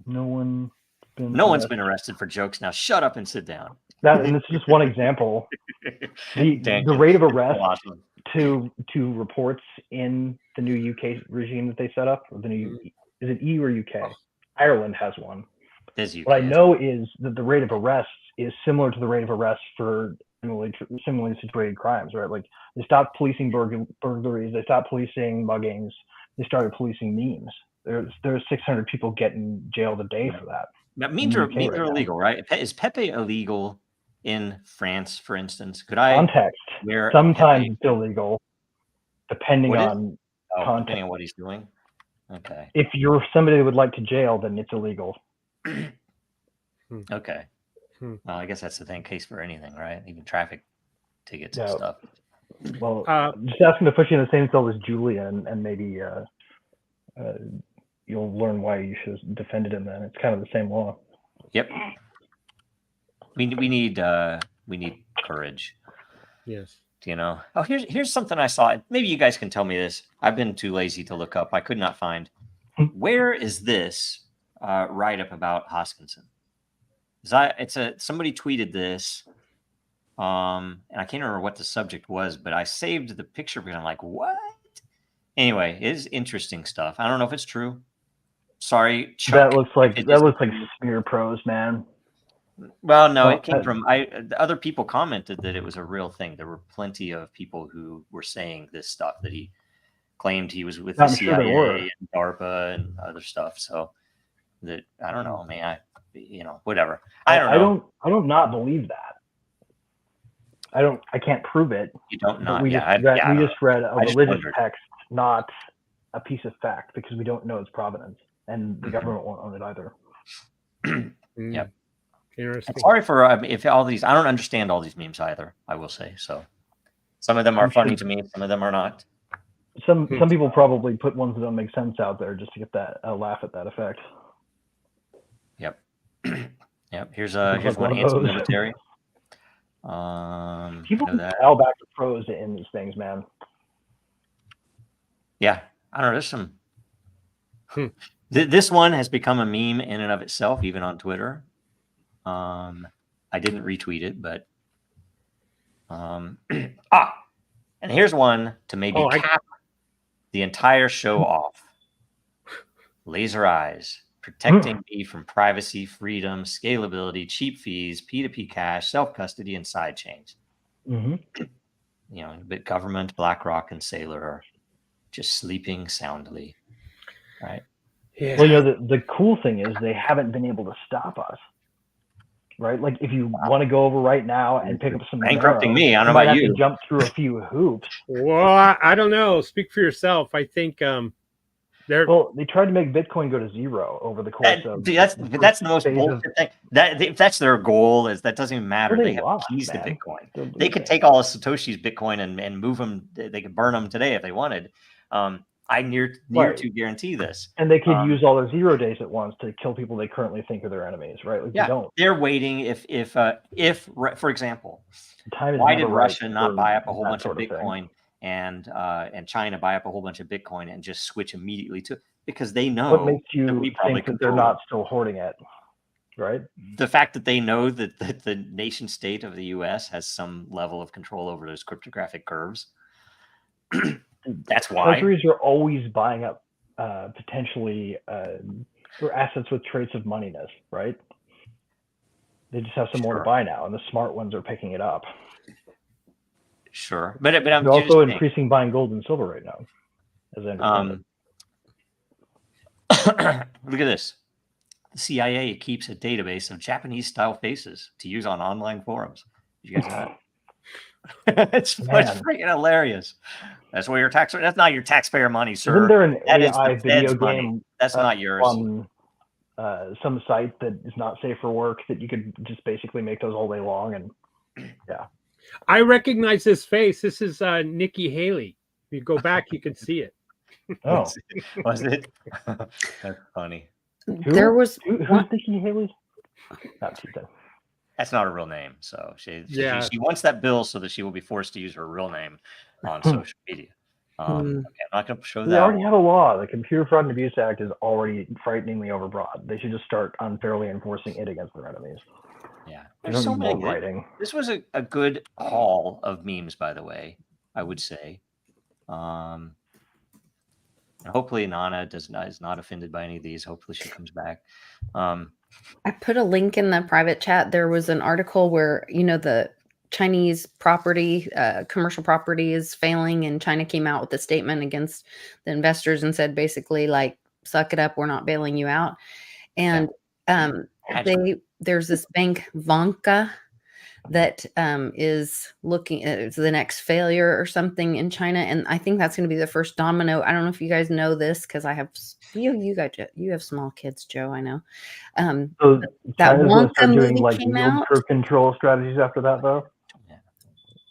No one's been arrested for jokes. Now shut up and sit down. And this is just one example. The rate of arrest to reports in the new UK regime that they set up, or the new is it EU or UK? Ireland has one. What I know is that the rate of arrests is similar to the rate of arrests for similarly situated crimes, right? Like they stopped policing burglaries, they stopped policing muggings, they started policing memes. There's 600 people getting jailed a day for that. Memes are illegal, right? Is Pepe illegal in France, for instance? Could I context? Sometimes it's illegal, depending on context. Depending on what he's doing. Okay. If you're somebody that would like to jail, then it's illegal. Okay. Well, I guess that's the case for anything, right? Even traffic tickets and stuff. Well, just ask him to put you in the same cell as Julia, and maybe you'll learn why you should have defended him. Then it's kind of the same law. Yep. We need courage. Yes. Oh, here's something I saw. Maybe you guys can tell me this. I've been too lazy to look up. I could not find. Where is this write-up about Hoskinson? Somebody tweeted this, and I can't remember what the subject was, but I saved the picture because I'm like, what? Anyway, it is interesting stuff. I don't know if it's true. Sorry, Chuck. That looks like smear prose, man. Well, no, it came from other people commented that it was a real thing. There were plenty of people who were saying this stuff, that he claimed he was with the CIA and DARPA and other stuff. So that I don't know, man. Whatever. I don't know. I don't not believe that. I can't prove it. You don't not. We just read a religious text, not a piece of fact, because we don't know its provenance, and the government won't own it either. Yep. Interesting. Sorry for if all these. I don't understand all these memes either. I will say so. Some of them are funny to me. Some of them are not. Some people probably put ones that don't make sense out there just to get that laugh at that effect. Yep. Yep. Here's one anti-military. People dial back to prose in these things, man. Yeah, I don't know. There's some. This one has become a meme in and of itself, even on Twitter. I didn't retweet it, but and here's one to maybe cap the entire show off. Laser eyes, protecting me from privacy, freedom, scalability, cheap fees, P2P cash, self-custody, and side chains. But government, BlackRock, and Sailor are just sleeping soundly, right? Yeah. Well, the cool thing is they haven't been able to stop us. right? Like if you want to go over right now and pick up some bankrupting Monero, me. I don't know might about have to you. jump through a few hoops. Well, I don't know. Speak for yourself. I think they're Well, they tried to make Bitcoin go to zero over the course of. That's the most phase of- bullshit thing. That if that's their goal, that doesn't even matter. Well, They they have lost, keys to man. Bitcoin. They're They could losing. take all of Satoshi's Bitcoin and move them. They could burn them today if they wanted. I near Right. to guarantee this. And they could use all their 0 days at once to kill people they currently think are their enemies, right? Like Yeah, you don't. they're waiting. If for example, Time is why never did right Russia not for buy up a whole that bunch of sort of thing. Bitcoin and China buy up a whole bunch of Bitcoin and just switch immediately to? Because they know What makes that you we probably think that they're control not still hoarding it, right? the fact that they know that the nation state of the U.S. has some level of control over those cryptographic curves. That's why. Treasuries are always buying up potentially or assets with traits of moneyness, right? They just have some more to Sure. buy now, and the smart ones are picking it up. Sure, but I'm They're just also saying, increasing buying gold and silver right now, as I understand look at this. The CIA keeps a database of Japanese-style faces to use on online forums. Did you guys know that? It's Man. freaking hilarious. That's where your tax. That's not your taxpayer money, it. sir. Isn't there an That is AI the video Fed's money. game That's not yours. on some site that is not safe for work that you could just basically make those all day long? And yeah, I recognize this face. This is Nikki Haley. If you go back, you can see it. oh, Was it? That's funny. There was who's one, Nikki Haley? Not too bad. That's not her real name. So she wants that bill so that she will be forced to use her real name on social media. Okay, I'm not going to show We that. already have a law. The Computer Fraud and Abuse Act is already frighteningly overbroad. They should just start unfairly enforcing it against their enemies. Yeah, They there's don't so need more many. writing. This was a good haul of memes, by the way. I would say. And hopefully Nana is not offended by any of these. Hopefully she comes back. I put a link in the private chat. There was an article where, the Chinese property, commercial property is failing, and China came out with a statement against the investors and said basically like, suck it up, we're not bailing you out. And there's this bank Vanka that is looking at the next failure or something in China, and I think that's going to be the first domino. I don't know if you guys know this because I have you have small kids, Joe. I know. So That China's going to Wonka start doing movie like came yield out. curve control strategies after that, though.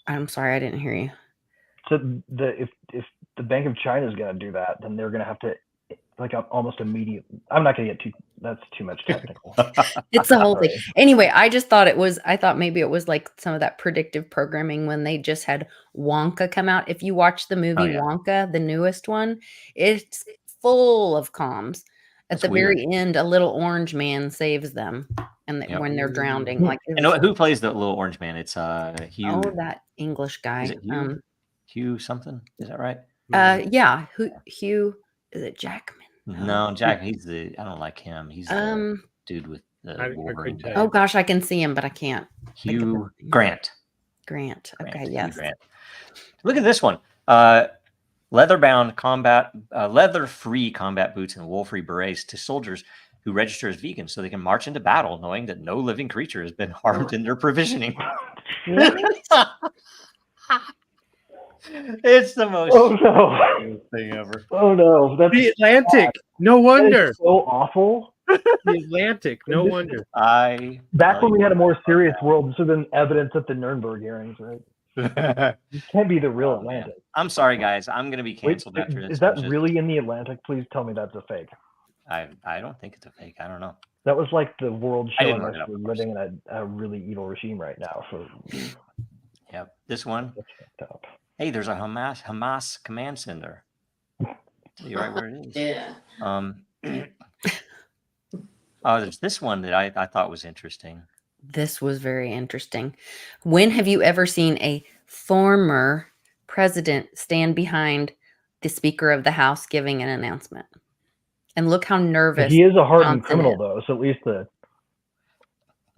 I'm sorry, I didn't hear you. So if the Bank of China is going to do that, then they're going to have to almost immediate. I'm not going to get that's too much technical. It's the whole thing. Anyway, I thought maybe it was like some of that predictive programming when they just had Wonka come out. If you watch the movie Wonka, the newest one, it's full of comms. At the very end, a little orange man saves them, and when they're drowning, like. And who plays the little orange man? It's Hugh. Oh, that English guy. Is it Hugh? Hugh something? Is that right? Yeah. Hugh? Is it Jackman? No, Jack. I don't like him. He's the dude with the Wolverine. Oh gosh, I can see him, but I can't. Hugh Grant. Okay, yes. Grant. Look at this one. Leather-free combat boots and wool-free berets to soldiers who register as vegans so they can march into battle knowing that no living creature has been harmed in their provisioning. It's the most thing ever. Oh no, that's the Atlantic. No wonder. So awful. The Atlantic. No wonder. Back when we had a more serious world, this would have been evidence at the Nuremberg hearings, right? You can't be the real Atlantic. I'm sorry, guys. I'm going to be canceled after this. Is that really in the Atlantic? Please tell me that's a fake. I don't think it's a fake. I don't know. That was like the world showing us we're living in a really evil regime right now. So, yep. This one. Hey, there's a Hamas command center. Tell you right where it is. Yeah. There's this one that I thought was interesting. This was very interesting. When have you ever seen a former president stand behind the Speaker of the House giving an announcement? And look how nervous he is a hardened criminal, though. So at least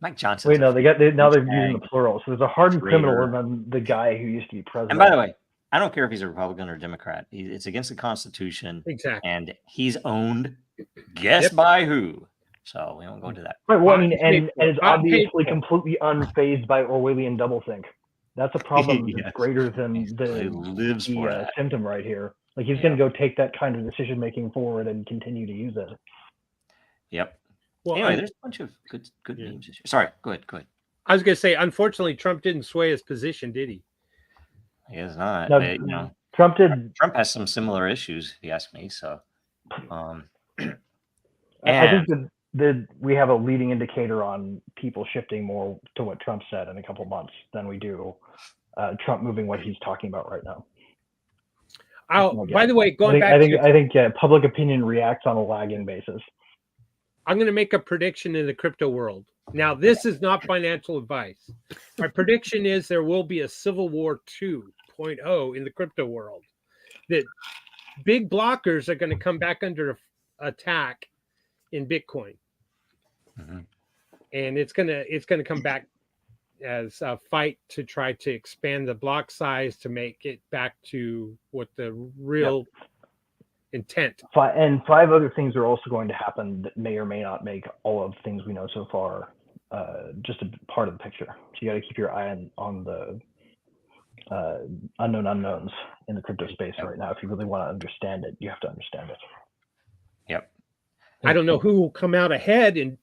Mike Johnson. Wait, no, they're using the plural. So there's a hardened criminal and then the guy who used to be president. And by the way, I don't care if he's a Republican or Democrat. It's against the Constitution. Exactly. And he's owned, guess by who? So we won't go into that. Right. Well, I Bought mean, and paid and for, is bought and paid obviously for. completely unfazed by Orwellian doublethink. That's a problem Yes. that's greater than He lives for the that. symptom right here. Like he's Yeah. going to go take that kind of decision making forward and continue to use it. Yep. Well, Anyway, there's a bunch of good Yeah. memes. Sorry, go ahead. I was going to say, unfortunately, Trump didn't sway his position, did he? He is not. No, But, Trump did. Trump has some similar issues, if you ask me. So, I and think that we have a leading indicator on people shifting more to what Trump said in a couple months than we do Trump moving what he's talking about right now. By the way, going back I think public opinion reacts on a lagging basis. I'm going to make a prediction in the crypto world. Now, this is not financial advice. My prediction is there will be a Civil War 2.0 in the crypto world. That big blockers are going to come back under attack in Bitcoin, and it's going to come back as a fight to try to expand the block size to make it back to what the real intent. And 5 other things are also going to happen that may or may not make all of the things we know so far just a part of the picture. So you got to keep your eye on the unknown unknowns in the crypto space right now. If you really want to understand it, you have to understand it. Yep. I don't know who will come out ahead in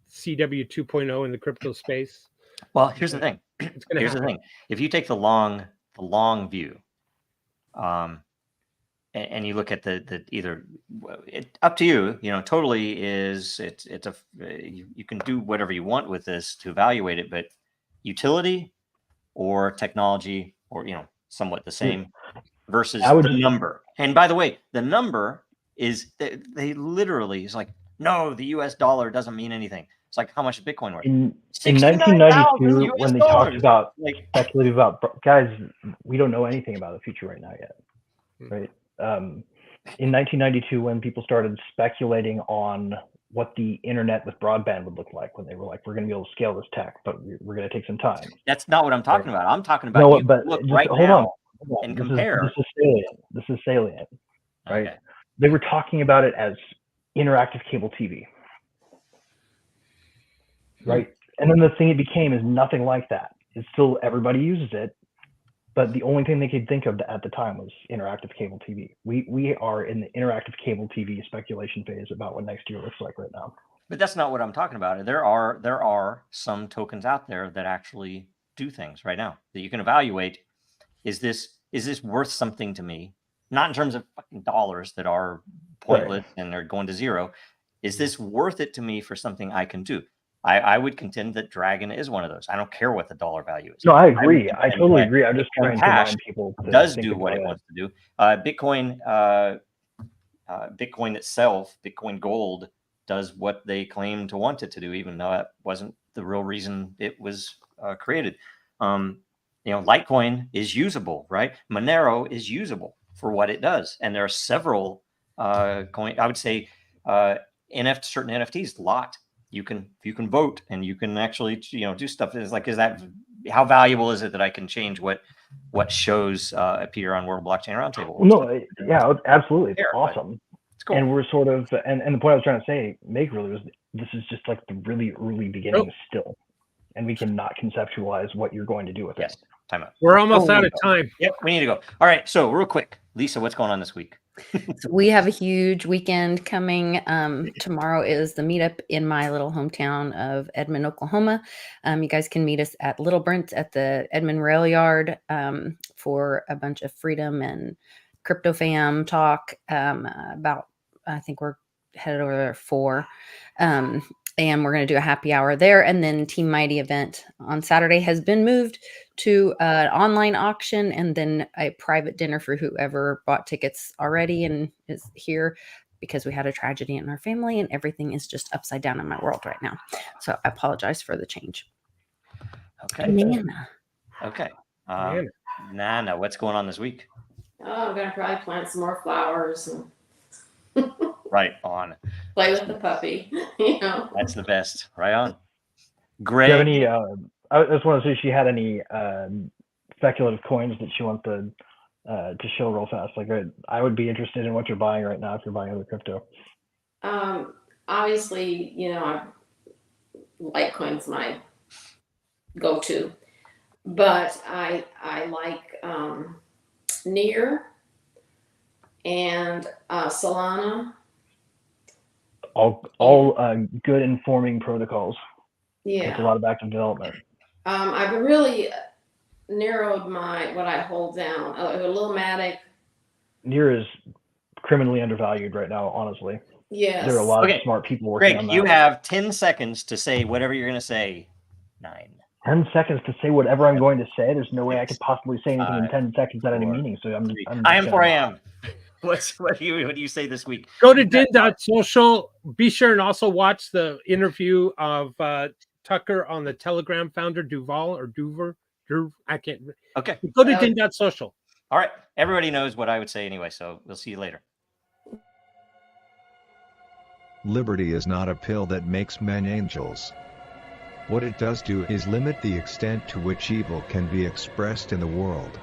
CW 2.0 in the crypto space. Well, here's the thing. It's going to Here's happen. the thing. If you take the long view, and you look at the either, up to you. Totally is it's a you can do whatever you want with this to evaluate it, but utility or technology or somewhat the same versus the number. And by the way, the number is they literally is like, no, the US dollar doesn't mean anything. It's like, how much is Bitcoin worth? In 1992, when they talked about speculative about guys, we don't know anything about the future right now yet, right? In 1992, when people started speculating on what the internet with broadband would look like, when they were like, we're going to be able to scale this tech, but we're going to take some time. That's not what I'm talking about. I'm talking about look right now and compare. This is salient, right? Okay. They were talking about it as interactive cable TV, right? And then the thing it became is nothing like that. It's still, everybody uses it, but the only thing they could think of at the time was interactive cable TV. We are in the interactive cable TV speculation phase about what next year looks like right now. But that's not what I'm talking about. There are some tokens out there that actually do things right now that you can evaluate. Is this worth something to me? Not in terms of fucking dollars that are pointless and they're going to zero. Is this worth it to me for something I can do? I would contend that Dragon is one of those. I don't care what the dollar value is. No, I agree. I totally agree. I'm just trying to remind people does do what it wants to do. Bitcoin itself, Bitcoin Gold, does what they claim to want it to do, even though that wasn't the real reason it was created. Litecoin is usable, right? Monero is usable for what it does, and there are several coin. I would say certain NFTs. Lot. You can vote and you can actually do stuff. Is that how valuable is it that I can change what shows appear on World Blockchain Roundtable? No, yeah, absolutely, it's awesome. It's cool. And we're sort of and the point I was trying to make really was this is just like the really early beginnings still, and we cannot conceptualize what you're going to do with it. Time out. We're almost out of time. Yep, we need to go. All right, so real quick, Lisa, what's going on this week? So we have a huge weekend coming. Tomorrow is the meetup in my little hometown of Edmond, Oklahoma. You guys can meet us at Little Brent at the Edmond Rail Yard for a bunch of freedom and crypto fam talk about, I think we're headed over there at 4. And we're going to do a happy hour there. And then Team Mighty event on Saturday has been moved to an online auction and then a private dinner for whoever bought tickets already and is here, because we had a tragedy in our family and everything is just upside down in my world right now. So I apologize for the change. Okay. Nana. Okay. Nana, what's going on this week? Oh, I'm going to probably plant some more flowers and right on. Play with the puppy. That's the best. Right on. Greg. Do you have any? I just want to see if she had any speculative coins that she wants to show real fast. Like I would be interested in what you're buying right now if you're buying other crypto. obviously, Litecoin's my go-to, but I like Near and Solana. All good informing protocols. Yeah. With a lot of active development. I've really narrowed what I hold down. A little Matic. Near is criminally undervalued right now, honestly. Yes. There are a lot of smart people working on Greg, that. you have 10 seconds to say whatever you're going to say. 9. 10 seconds to say whatever I'm going to say. There's no way I could possibly say anything in 5, 10 seconds at any 4, meeting. So I'm I am 4 a.m. What do you say this week? Go to din.social. Be sure and also watch the interview of Tucker on the Telegram founder, Duval or Duver. I can't. Okay. Go to din.social. All right. Everybody knows what I would say anyway, so we'll see you later. Liberty is not a pill that makes men angels. What it does do is limit the extent to which evil can be expressed in the world.